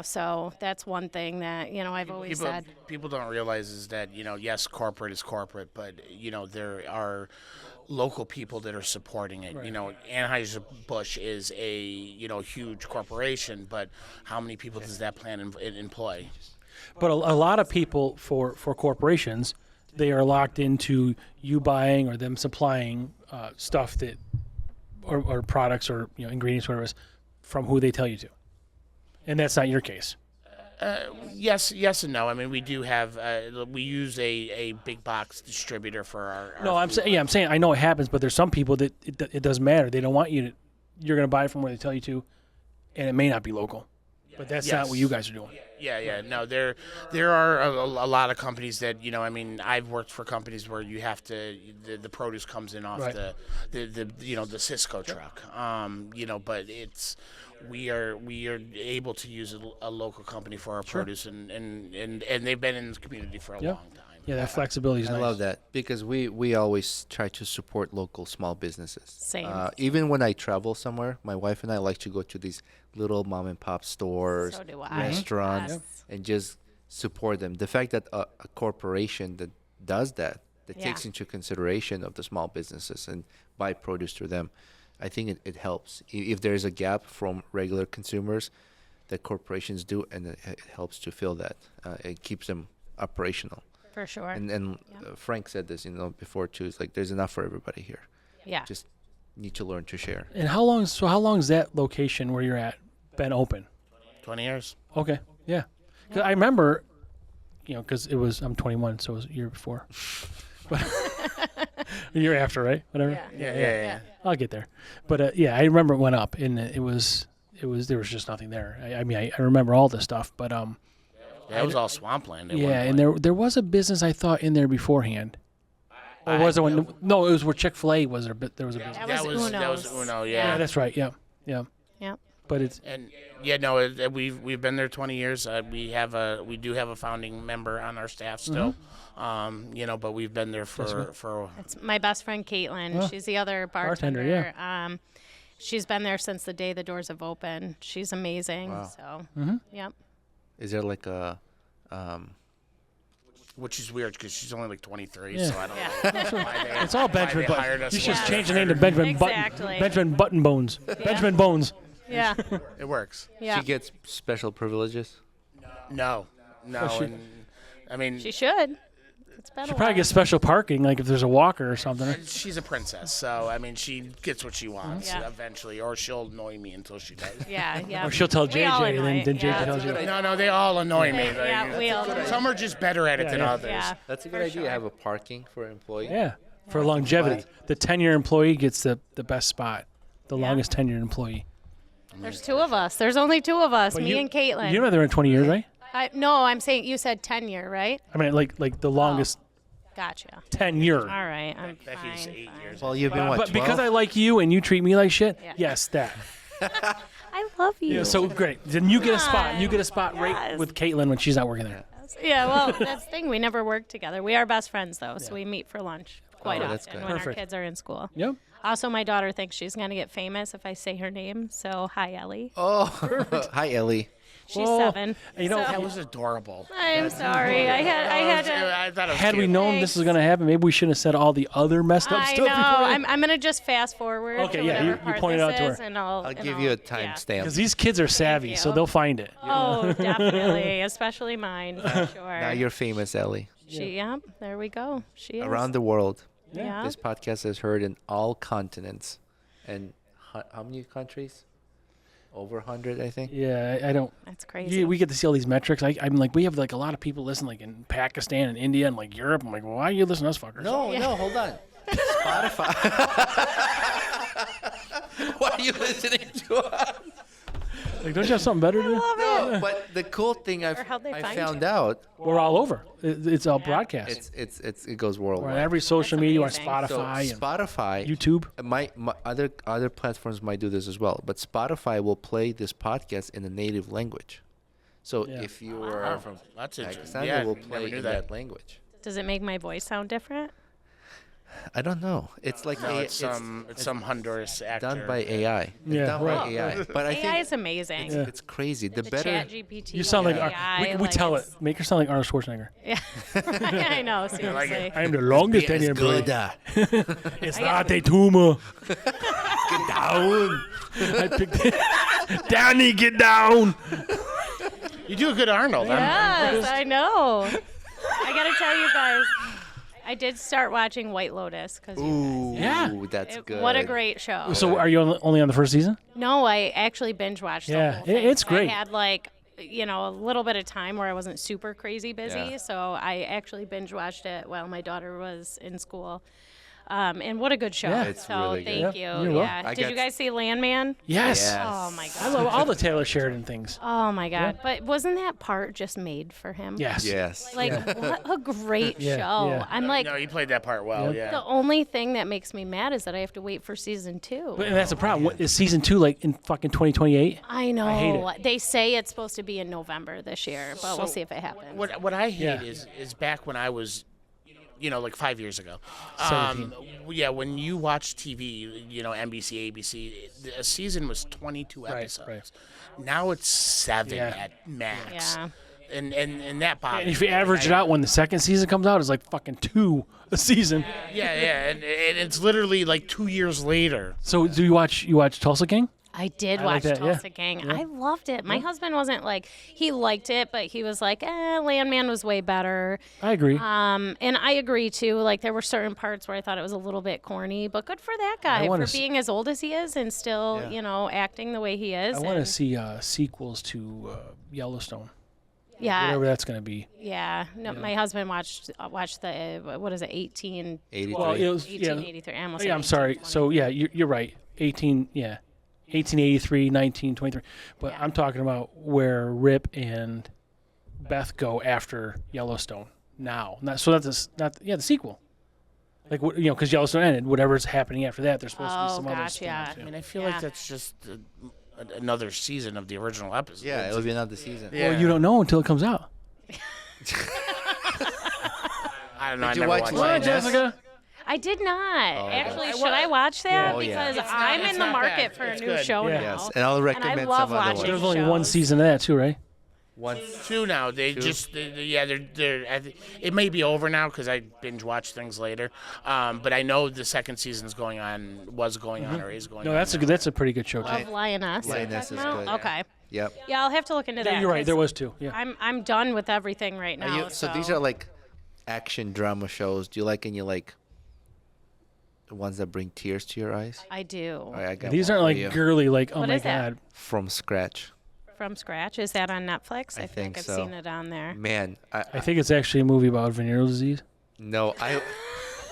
So that's one thing that, I've always said. People don't realize is that, yes, corporate is corporate, but, there are local people that are supporting it. Right. Anheuser-Busch is a, huge corporation, but how many people does that plant employ? But a lot of people for corporations, they are locked into you buying or them supplying stuff that or products or ingredients, whatever it is, from who they tell you to. And that's not your case. Yes and no. I mean, we do have we use a big box distributor for our No, I'm saying I know it happens, but there's some people that it doesn't matter. They don't want you to. You're going to buy it from where they tell you to, and it may not be local. But that's not what you guys are doing. Yeah. No, there are a lot of companies that I've worked for companies where you have to the produce comes in off Right. the Cisco truck. But we are able to use a local company for our produce and they've been in the community for a long time. Yeah, that flexibility is I nice. love that because we always try to support local small businesses. Same. Even when I travel somewhere, my wife and I like to go to these little mom and pop stores, So do I. restaurants, Yes. and just support them. The fact that a corporation that does that Yeah. takes into consideration of the small businesses and buy produce through them, I think it helps. If there is a gap from regular consumers, that corporations do, and it helps to fill that. It keeps them operational. For sure. And Frank said this, before too. It's like there's enough for everybody here. Yeah. Just need to learn to share. And how long is that location where you're at been open? 20 years. Okay, yeah. 'Cause I remember, because I'm 21, so it was a year before. But a year after, right? Whatever. Yeah. I'll get there. But I remember it went up, and it was there was just nothing there. I remember all this stuff, but That was all swampland. At yeah, one and point. there was a business I thought in there beforehand. Or was it when? No, it was where Chick-fil-A was there. But there was a business. That was that was Uno's. Uno. Yeah, Yeah. that's right. Yeah. Yep. But it's And we've been there 20 years. We do have a founding member on our staff still. But we've been there for It's my best friend Caitlin. Oh. She's the other Bartender, bartender. She's been there since the day the doors have opened. She's amazing. Wow. So, Mm-hmm. yep. Is there like which is weird because she's only like 23, Yeah. so I don't know. Why they, It's all why Benjamin they hired Button. us You should just for change the that. name to Benjamin Exactly. Button. Benjamin Button Bones. Benjamin Bones. Yeah. It works. Yeah. She gets special privileges. No, she- and I mean, She should. It's been She a probably while. gets special parking, like if there's a walker or something. she's a princess, so I mean, she gets what she wants Yeah. eventually, or she'll annoy me until she does. Yeah, yeah. Or she'll tell We all JJ, and annoy- then JJ yeah. tells you. No, they all annoy me. Yeah, we all annoy. Some are just better at it Yeah, than yeah. others. Yeah. That's a For good idea. sure. Have a parking for employee. Yeah, for longevity. The 10-year employee gets the best spot. The Yeah. longest tenured employee. There's two of us. There's only two of us, But me and Caitlin. You know they're in 20 years, right? No, I'm saying you said tenure, right? I mean, like the longest Gotcha. tenure. All right, I'm Becky's fine. 8 years. Well, you've been what? But 12? because I like you and you treat me like shit, Yeah. yes, that. I love you. Yeah, so great. Then you get a spot. God. You get a spot right Yes. with Caitlin when she's not working there. Yeah, well, that's the thing. We never work together. We are best friends, though, so we meet for lunch quite Oh, that's often good. when Perfect. our kids are in school. Yep. Also, my daughter thinks she's going to get famous if I say her name. So, hi, Ellie. Oh, hi Ellie. She's Well, 7. you know, That was adorable. I'm sorry. I had to. I thought it was Had we cute. known this was going to happen, maybe we shouldn't have said all the other messed up I stuff know. before. I'm going to just fast forward. Okay, to yeah, whatever you part pointed this out to her. is, and I'll Give you a yeah. timestamp. Because these kids are savvy, so you. they'll find it. Oh, definitely, especially mine, for sure. Now you're famous, Ellie. Yeah, there we go. She is. Around the world, Yeah. this podcast is heard in all continents. And how many countries? Over 100, I think. Yeah, I don't. That's crazy. We get to see all these metrics. I'm like, we have like a lot of people listen, like in Pakistan and India and like Europe. I'm like, well, why are you listening to us fuckers? No, hold on. Spotify. Why are you listening to us? Like, don't you have something better to do? No, but the cool thing I how'd they find found you? out, We're all over. It's all broadcast. it goes We're on worldwide. every social That's media, on amazing. So Spotify and Spotify, YouTube. my other platforms might do this as well, but Spotify will play this podcast in a native language. So Yeah. if you are Wow, from that's interesting. Pakistan, Yeah, it will never play knew in that. that language. Does it make my voice sound different? I don't know. It's like No, a, it's some Honduras actor. done by AI. It's Yeah, done right. by AI. But I AI think is amazing. it's crazy. The The better. Chat GPT. You sound like AI, we tell it. it's- Make her sound like Arnold Schwarzenegger. Yeah, I know. Seriously. I am the longest tenured employee. good. It's I not got- a tumor. Get down. I picked it. Danny, get down. You do a good Arnold. Yes, I know. I gotta tell you guys, I did start watching White Lotus because Ooh, Yeah. that's good. what a great show. So, are you only on the first season? No, I actually binge watched. Yeah, the whole thing. it's great. I had like a little bit of time where I wasn't super crazy busy, Yeah. so I actually binge watched it while my daughter was in school. And what a good show. Yeah. It's so really good. thank Yeah, you. you're welcome. I Did got- you guys see Landman? Yes. Yes. Oh my I god. love all the Taylor Sheridan things. Oh my god. But wasn't that part just made for him? Yes. Yes. Like what a great Yeah, show. yeah. I'm like No, you played that part well. Yep. the Yeah. only thing that makes me mad is that I have to wait for season 2. But, and that's the problem. What, is season 2 like in fucking 2028? I know. hate They say it's supposed to be in November this year, but we'll So, see if it happens. What I hate Yeah. is back when I was, like 5 years ago. 17. Yeah, when you watch TV, NBC, ABC, a season was 22 Right, episodes. right. Now it's 7 Yeah. at max. Yeah. And that bothers And if you me. average it out when the second season comes out, it's like fucking 2 a season. Yeah, and it's literally like 2 years later. So do you watch Tulsa King? I did I watch like that, yeah. Tulsa King. I loved it. My husband wasn't like, he liked it, but he was like, Landman was way better. I agree. And I agree too. Like there were certain parts where I thought it was a little bit corny, but good for that guy wanna for s- being as old as he is and still, acting the way he is. I want to and- see sequels to Yellowstone, yeah, whatever that's going to be. yeah. No, my husband watched the what is it, 18, 83. Well, it was 1883. I almost yeah. said I'm sorry. 1820. So yeah, you're right. 1883, 1923. But Yeah. I'm talking about where Rip and Beth go after Yellowstone now. The sequel. Like because Yellowstone ended. Whatever's happening after that, there's supposed to be Oh, some other gosh, stuff. yeah. I mean, I feel Yeah. like that's just another season of the original episode. Yeah, it'll be another season. Yeah. Well, you don't know until it comes out. I don't know. I Did you never watch watched What, Lioness? it. Jessica? I did not. Oh, Actually, okay. should I watch that? Oh, yeah. Because It's not- I'm it's in the not market bad. for a It's new good. show Yeah. now. Yes, and I'll recommend love some other watching There's ones. only one shows. season of that too, right? Once. Two now. They Two? just, they're. It may be over now because I binge watch things later. But I know the second season's going on, was going on, or is going No, on. that's a pretty good show too. Of Lioness. Lioness is No? good. Okay. Yep. Yeah, I'll have to look into that. Yeah, you're right. 'cause There was two. Yeah. I'm done with everything right Are now. you, so these are like action drama shows. Do you like any like the ones that bring tears to your eyes? I do. All right, I got These one aren't for like you. girly. Like oh What my is that? god. From scratch. From scratch. Is that on Netflix? I feel think like I've so. seen it on there. Man, I think it's actually a movie about venereal disease. no, I.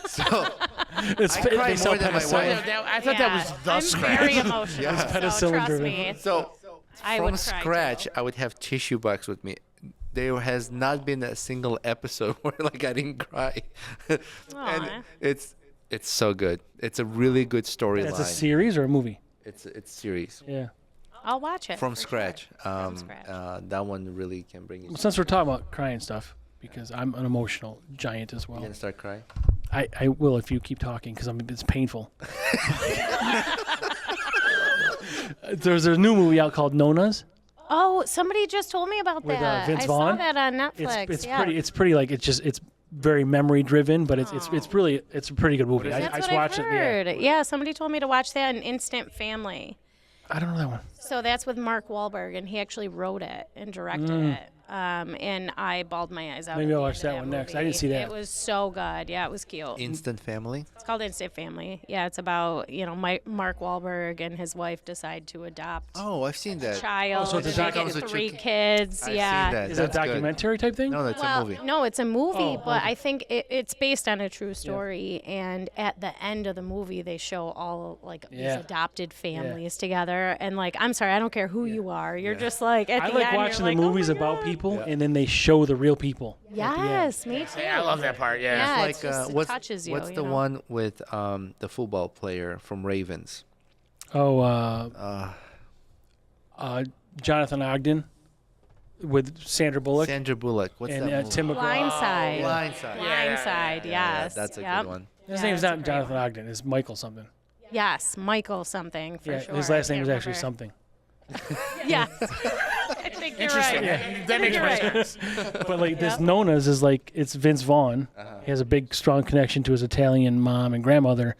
So It's I cry they sell more than my penicillin. wife. I thought that was the I'm scratch. very emotional. Yeah. So Penicillin trust driven. me. So I from would cry, scratch, too. I would have tissue box with me. There has not been a single episode where like I didn't cry, and Aw. it's so good. It's a really good storyline. That's a series or a movie. It's series Yeah. I'll watch it. from for scratch. From scratch. That one really can bring you. Well, since we're talking about crying stuff, because I'm an emotional giant as well. You gonna start crying? I will if you keep talking because it's painful. There's a new movie out called Nona's. Oh, somebody just told me about With, that. Vince I Vaughn? saw that on Netflix. It's yeah. pretty like it's very memory driven, but it's a pretty good movie. That's I what just watched I've it. Yeah. heard. Yeah, somebody told me to watch that in Instant Family. I don't know that one. So that's with Mark Wahlberg, and he actually wrote it and directed it. And I bawled my eyes out. Maybe at I'll the watch end that of one next. I movie. didn't see that. It was so good. Yeah, it was cute. Instant Family. It's called Instant Family. Yeah, it's about Mark Wahlberg and his wife decide to adopt Oh, I've seen that. a child. so it's a and they doc- get comes with 3 two- kids. I've yeah. seen that. Is it a That's good. documentary type thing? No, that's Well, a movie. no, it's a movie, Oh, but okay. I think it's based on a true story. And at the end of the movie, they show all like Yeah. these adopted families together. And like, I'm sorry, I don't care who you are. You're just like at I the like end, watching you're the like, oh movies my about God. people, and then they show the real people. Yes, me too. Hey, I love that part. Yeah. Yeah, Like it's just, it what's touches you. what's you the know? one with the football player from Ravens? Oh, Uh, Jonathan Ogden with Sandra Bullock Sandra Bullock. What's and that movie? Tim McGraw. Blindside. Blindside. Blindside, yes. That's a Yep. good one. His Yeah, name's that's a not great Jonathan one. Ogden. It's Michael something. Yes, Michael something for Yeah, sure. his I last name can't is actually remember. something. Yes. I think you're Interesting. right. That makes You're more right. sense. But like this Nona's is like it's Vince Vaughn. He has a big strong connection to his Italian mom and grandmother.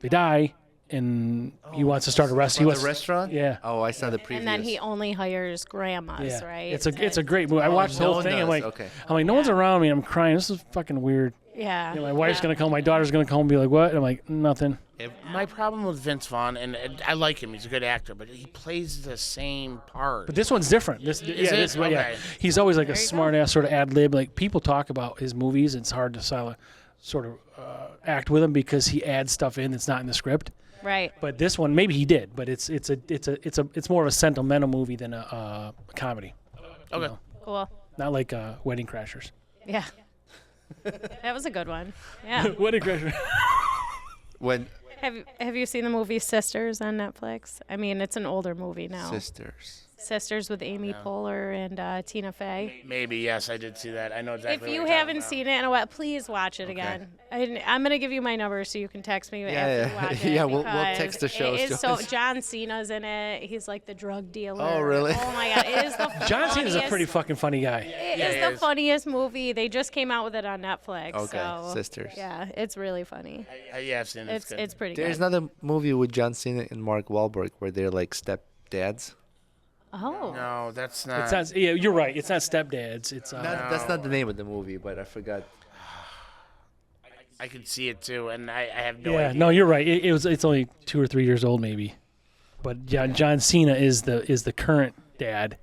They die, and he wants to start a restaurant. From the restaurant? Yeah. Oh, I saw the previews. And then he only hires grandmas, Yeah, right? it's a great movie. I watched the whole thing. I'm Nona's, like, okay. no one's around me. I'm crying. This is fucking weird. Yeah. My wife's gonna come. My daughter's gonna come and be like, "What?" And I'm like, "Nothing." My problem with Vince Vaughn, and I like him, he's a good actor, but he plays the same part. But this one's different. This, Is it? this, yeah. Okay. He's always like a There you go. smart ass sort of ad lib. Like people talk about his movies. It's hard to sort of act with him because he adds stuff in that's not in the script. Right. But this one, maybe he did. But it's more of a sentimental movie than a comedy. Okay. know? Cool. Not like Wedding Crashers. Yeah. That was a good one. Yeah. Wedding Crashers. When Have you seen the movie Sisters on Netflix? I mean, it's an older movie now. Sisters. Sisters with Amy Poehler and Tina Fey. Maybe, yes, I did see that. I know exactly If what you you're talking haven't about. seen it in a while, please watch it again. I'm going to give you my number so you can text me after yeah. you watch it. Yeah, we'll because text the shows it is to so us. John Cena's in it. He's like the drug dealer. Oh, really? Oh my God! It is the John Cena's a funniest- pretty fucking funny guy. It Yeah, is he the is. funniest movie. They just came out with it on Netflix. Okay, so, Sisters. Yeah, it's really funny. Yeah, I've seen it. It's good. It's pretty There's good. another movie with John Cena and Mark Wahlberg where they're like stepdads. Oh. No, that's not. It's not. Yeah, you're right. It's not Stepdads. It's That's not the name of the movie, but I forgot. I can see it too, and I have no yeah. idea. No, you're right. It's only 2 or 3 years old maybe. But John Cena is the current dad.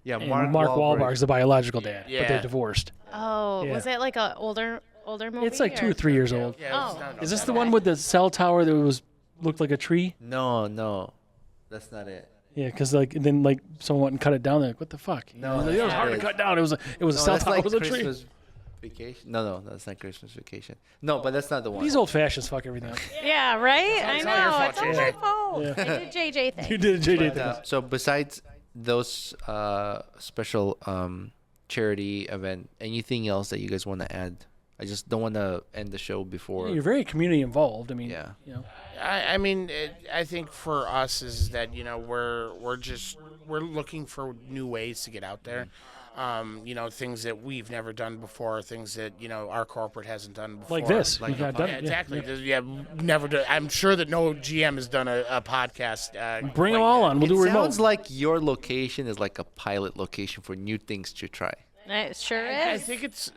Yeah, And Mark Wahlberg's the biological dad, but Yeah. they're divorced. Oh, Yeah. was it like a older movie? It's like 2 or- or 3 years old. Yeah, Oh. not- Is this the one with the cell tower that looked like a tree? No, that's not it. Yeah, because then someone went and cut it down. They're like, what the fuck? No, it was that's hard not to it. cut down. It was a No, cell that's tower. like It was a tree. Christmas Vacation. No, that's not Christmas Vacation. No, but that's not the one. These old fashions fuck everything up. Yeah, right? I it's all your know. fault, It's all my JJ. fault. Yeah. I did JJ thing. You did a JJ thing. So besides those special charity event, anything else that you guys want to add? I just don't want to end the show before. You're very community involved. I mean, Yeah. you know. I mean, I think for us is that we're just we're looking for new ways to get out there. Things that we've never done before, things that our corporate hasn't done before. Like this. Like We got done. Yeah, exactly. Never done. I'm sure that no GM has done a podcast. Bring them like all that. on. We'll do It remote. sounds like your location is like a pilot location for new things to try. It sure I is. think it's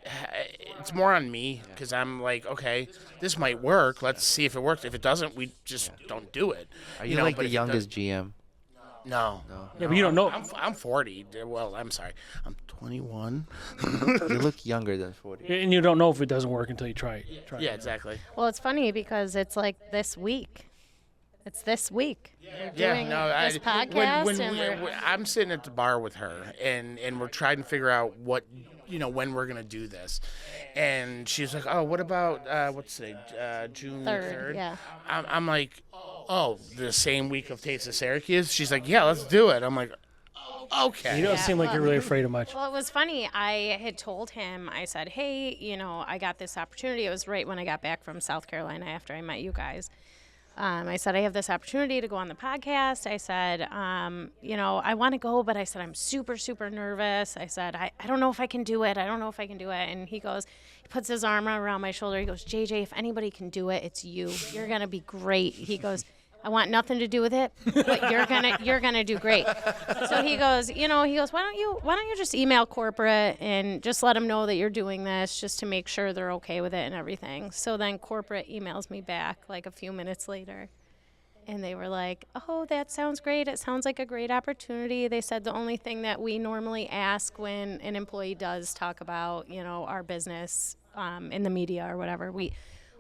more on me because I'm like, okay, this might work. Let's see if it works. If it doesn't, we just don't do it. Are you know, like but the if it youngest GM? No. Yeah, but you don't know. I'm 40. Well, I'm sorry. I'm 21. You look younger than 40. And you don't know if it doesn't work until you try it. Yeah, exactly. Well, it's funny because it's like this week. It's this week. We're doing this podcast, and I'm sitting at the bar with her, and we're trying to figure out what, when we're gonna do this, and she's like, "Oh, what about what's today, June 3rd?" Yeah. I'm like, "Oh, the same week of Taste of Syracuse?" She's like, "Yeah, let's do it." I'm like, "Okay." You don't Yeah, seem like you're really afraid of much. Well, it was funny. I had told him, I said, hey, I got this opportunity. It was right when I got back from South Carolina after I met you guys. I said, I have this opportunity to go on the podcast. I said, I want to go, but I said, I'm super, super nervous. I said, I don't know if I can do it. I don't know if I can do it. And he puts his arm around my shoulder. He goes, JJ, if anybody can do it, it's you. You're going to be great. He goes, I want nothing to do with it, but you're gonna do great. So he goes, why don't you just email corporate and just let them know that you're doing this, just to make sure they're okay with it and everything. So then corporate emails me back like a few minutes later, and they were like, oh, that sounds great. It sounds like a great opportunity. They said the only thing that we normally ask when an employee does talk about, our business in the media or whatever,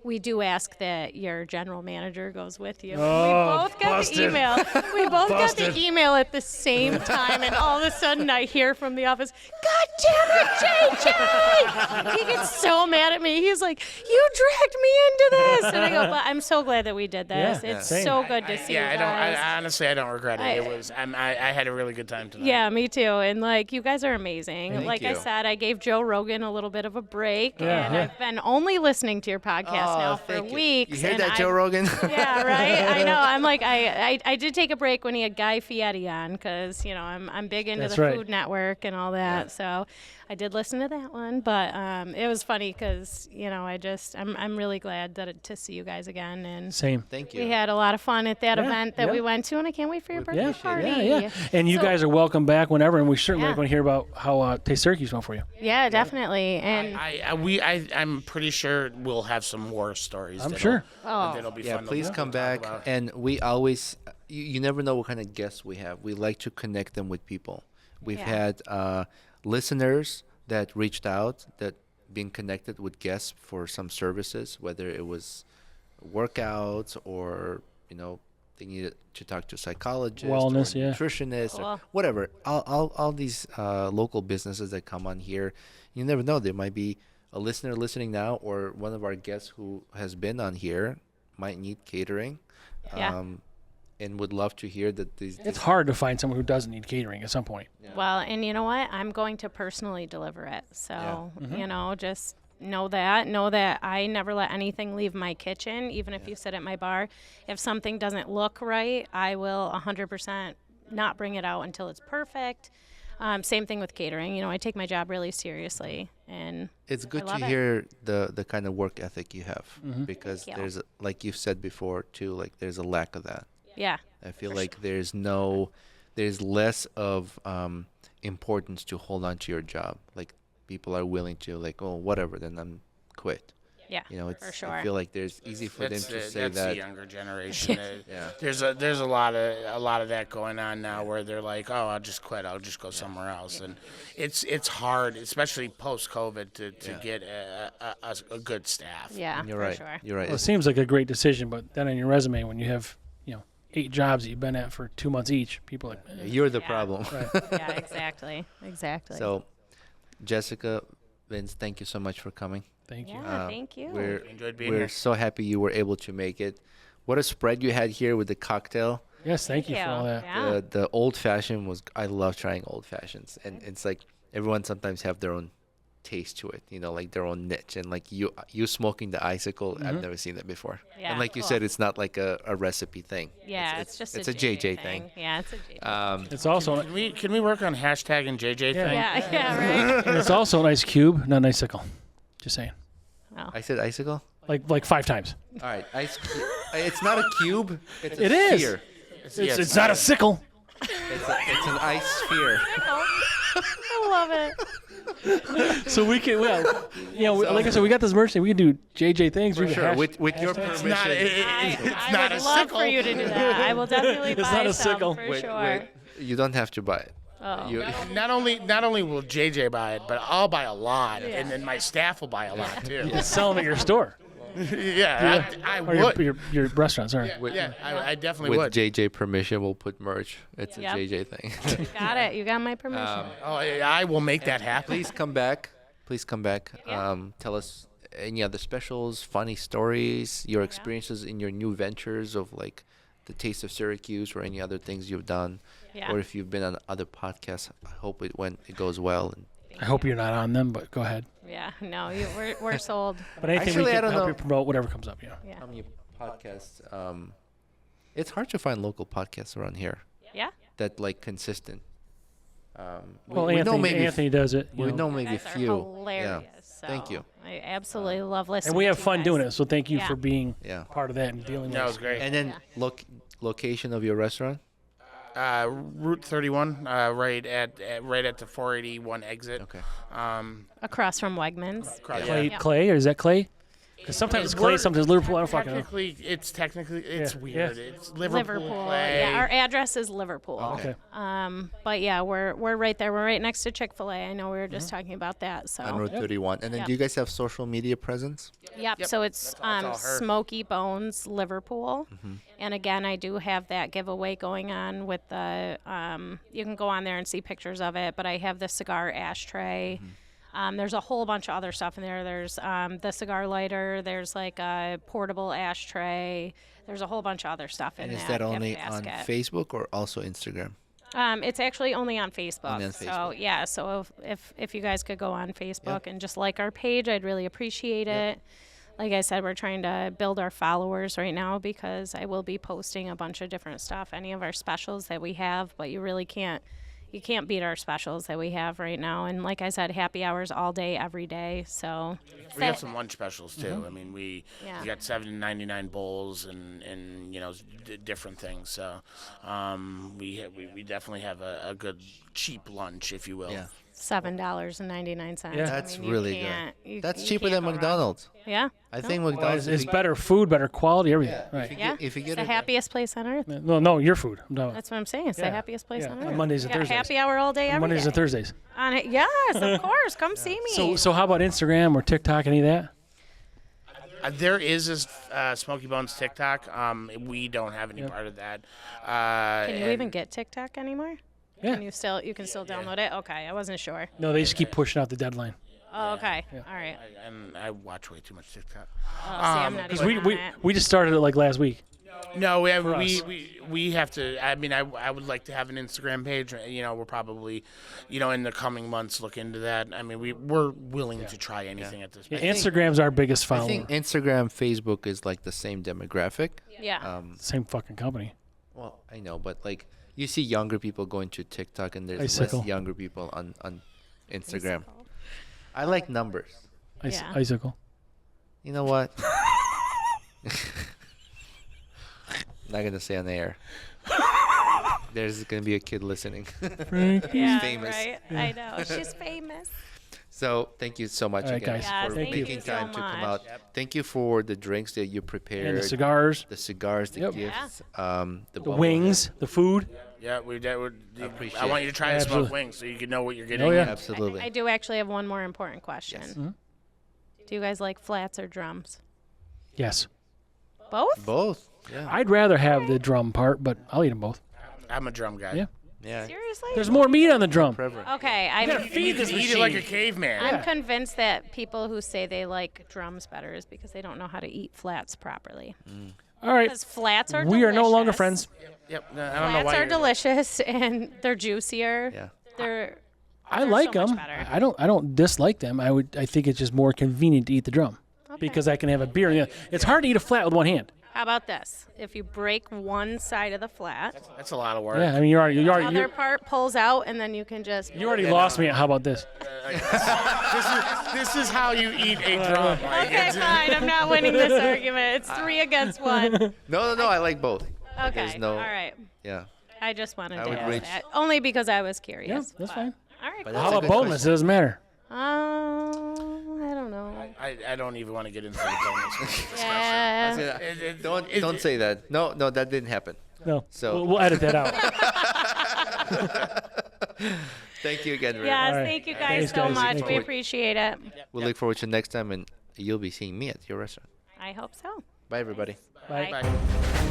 we do ask that your general manager goes with you. Oh, we both got busted. the email. We both got Busted. the email at the same time, and all of a sudden I hear from the office, God damn it, JJ! He gets so mad at me. He's like, you dragged me into this. And I go, but I'm so glad that we did this. Yeah, It's same. so good to see you guys. Honestly, I don't regret it. I had a really good time tonight. Yeah, me too. And you guys are amazing. Thank like I you. said, I gave Joe Rogan a little bit of a break, Yeah, and yeah. I've been only listening to your podcast now for thank you. weeks. You hear and that, Joe Rogan? Yeah, right. I know. I'm like, I did take a break when he had Guy Fieri on because I'm big into That's the right. Food Network and all that. So I did listen to that one, but it was funny because I'm really glad to see you guys again, and Same. Thank you. we had a lot of fun at that Yeah, event that yeah. we went to, and I can't wait for your birthday Yeah, party. yeah. And you So- guys are welcome back whenever, and we certainly Yeah. are going to hear about how Taste Syracuse went for you. Yeah, definitely. And I'm pretty sure we'll have some war stories. I'm sure. That'll be Yeah, fun. please to come talk back. about. And we always, you never know what kind of guests we have. We like to connect them with people. We've Yeah. had listeners that reached out, that being connected with guests for some services, whether it was workouts or, they needed to talk to a psychologist, Wellness, or a yeah. nutritionist, or Cool. whatever. All these local businesses that come on here, you never know. There might be a listener listening now, or one of our guests who has been on here might need catering, Yeah. and would love to hear that these. It's hard to find someone who doesn't need catering at some point. Well, and you know what? I'm going to personally deliver it. So, Mm-hmm. just know that I never let anything leave my kitchen, even if you sit at my bar. If something doesn't look right, I will 100% not bring it out until it's perfect. Same thing with catering. I take my job really seriously, and It's good love to it. hear the kind of work ethic you have, because Thank you. there's, like you've said before too, like there's a lack of that. yeah. I feel like there's less of importance to hold on to your job. Like people are willing to oh, whatever, then I'm quit. Yeah, It's, for sure. I feel like there's easy for them to say that's that. the younger generation. Yeah. There's a lot of that going on now where they're like, oh, I'll just quit. I'll just go somewhere else. And it's hard, especially post COVID, to get a good staff. Yeah, You're for right. sure. You're right. Well, it seems like a great decision, but then on your resume, when you have 8 jobs that you've been at for 2 months each, people are like, You're the Yeah. problem. Yeah, exactly. So, Jessica, Vince, thank you so much for coming. thank you. Yeah, thank you. We're Enjoyed being we're here. so happy you were able to make it. What a spread you had here with the cocktail. Yes, thank you for all that. Yeah. The old fashioned was. I love trying old fashions, and it's like everyone sometimes have their own taste to it, like their own niche. And like you smoking the icicle, I've never seen that before. Yeah, And like you cool. said, it's not like a recipe thing. Yeah, it's just it's a a JJ thing. Yeah, it's a JJ. It's also Can we work on hashtag and JJ thing? Yeah, right. and it's also an ice cube, not an icicle. Just saying. I said icicle. Like 5 times. All right, it's not a cube. It's a It is. sphere. It's not a sickle. It's an ice sphere. I love it. So we can, like I said, we got this merch thing. We can do JJ things. We For can sure. hash- With your permission. I not would a love sickle. for you to do that. I will definitely It's buy not a some sickle. for Wait, sure. you don't have to buy it. Oh. Not only will JJ buy it, but I'll buy a lot, and then my staff will buy a lot too. Sell them at your store. I Or would. your restaurant, sorry. I definitely With would. JJ permission, we'll put merch. It's a Yep. JJ thing. Got it. You got my permission. Oh, I will make that happen. Please come back. Yeah. Tell us any other specials, funny stories, your experiences in your new ventures of like the Taste of Syracuse or any other things you've done. Yeah. Or if you've been on other podcasts, I hope it goes well. And I hope you're not on them, but go ahead. Yeah. No, we're sold. But anything Actually, we I can don't help know. you promote, whatever comes up, Yeah. how many podcasts? It's hard to find local podcasts around here Yeah. that like consistent. Well, we know maybe Anthony does it. we know maybe a Guys are few. hilarious. So Thank you. I absolutely love listening. And we have to you fun guys. doing it, so thank you Yeah. for being Yeah. part of that and dealing That with was us. great. And then location of your restaurant? Route 31, right at the 481 exit. Okay. Across from Wegmans. Across- Clay, Yeah. Clay, or is that Clay? Because sometimes it's Clay, We're- sometimes Liverpool. I don't fucking know. Technically, it's Yeah, weird. yeah. It's Liverpool. Liverpool. Clay. Yeah, our address is Liverpool. Okay. But yeah, we're right there. We're right next to Chick-fil-A. I know we were just talking about that. So On Route 31. And then Yep. do you guys have social media presence? Yep. So it's all her. Smokey Bones Liverpool, Mm-hmm. and again, I do have that giveaway going on with the. You can go on there and see pictures of it, but I have the cigar ashtray. Mm-hmm. There's a whole bunch of other stuff in there. There's the cigar lighter. There's like a portable ashtray. There's a whole bunch of other stuff in And that. is that gift only on basket. Facebook or also Instagram? It's actually only on Facebook. Only on So Facebook. yeah, so if you guys could go on Facebook and just like our page, I'd really appreciate it. Like I said, we're trying to build our followers right now because I will be posting a bunch of different stuff, any of our specials that we have, but you really can't beat our specials that we have right now. And like I said, happy hours all day, every day. So We have some lunch specials too. I mean, we Yeah. got $7.99 bowls and different things. So we definitely have a good cheap lunch, if you will. Yeah. $7.99. Yeah. That's really good. That's cheaper than go wrong. McDonald's. Yeah. I think Well, McDonald's it's if you- better food, better quality, everything. Right. Yeah. if you It's get the it- happiest place on earth. No, your food. No. That's what I'm saying. It's the Yeah. happiest place Yeah, on on earth. Mondays and We got Thursdays. Happy hour all day, every Mondays day. and Thursdays. On it, yes, of course. Come see me. So how about Instagram or TikTok? Any of that? There is this Smokey Bones TikTok. We don't have any part of that. Can you and- even get TikTok anymore? Yeah. You can still download it? Okay, I wasn't sure. No, they just keep pushing out the deadline. Oh, okay. All right. And I watch way too much TikTok. Oh, see, I'm not Because even on it. we just started it like last week. No, we have For us. we have to. I mean, I would like to have an Instagram page. We're probably, in the coming months look into that. I mean, we're willing to try anything at this Yeah, point. Instagram's our biggest I follower. think Instagram, Facebook is like the same demographic. Yeah. Same fucking company. Well, I know, but like you see younger people going to TikTok and there's Icicle. less younger people on Instagram. I like numbers. Yeah. Icicle. You know what? Not gonna say on the air. There's gonna be a kid listening. Yeah, famous. right? I know. She's famous. So thank you so much All right, again guys. Yes, for thank making you so time to come out. much. Thank you for the drinks that you prepared, And the cigars, the cigars, the Yep. gifts, the bubblehead. wings, the food. Yeah, appreciate I want you to try the Absolutely. smoked wings so you can know what you're getting. Oh, yeah. into. Absolutely. I do actually have one more important question. Yes. Do you guys like flats or drums? Yes. Both? Both. Yeah. I'd rather have the drum part, but I'll eat them both. I'm a drum guy. Yeah. Yeah. Seriously? There's more meat on the drum. Forever. Okay, You just eat it like a caveman. I'm convinced that people who say they like drums better is because they don't know how to eat flats properly. All right. Because flats are We are no longer delicious. friends. Yep. No, I don't know Flats why are you're- delicious and they're juicier. Yeah. They're I They're like so much them. better. I don't dislike them. I think it's just more convenient to eat the drum because I can have a beer. It's hard to eat a flat with one hand. How about this? If you break one side of the flat, That's a lot of work. Yeah, I mean, the other part pulls out, and then you can just. you already lost me. How about this? This is how you eat a drum. Like, Okay, fine. I'm not winning this argument. It's 3 against 1. No, I like both. Okay. There's no. All right. Yeah. I just wanted I to would ask rate- that. Only because I was Yeah, curious. that's but- fine. All right. But Cool. that's How a about good boneless? It question. doesn't matter. I don't know. I don't even want to get into the bonus discussion. Yeah. Don't say that. No, that didn't happen. No. So- we'll edit that out. Thank you again, Ray. Yes, All right. thank you Thanks, guys so guys. much. Thank We you. appreciate it. We'll look forward to next time, and you'll be seeing me at your restaurant. I hope so. Bye, everybody. Bye. Bye.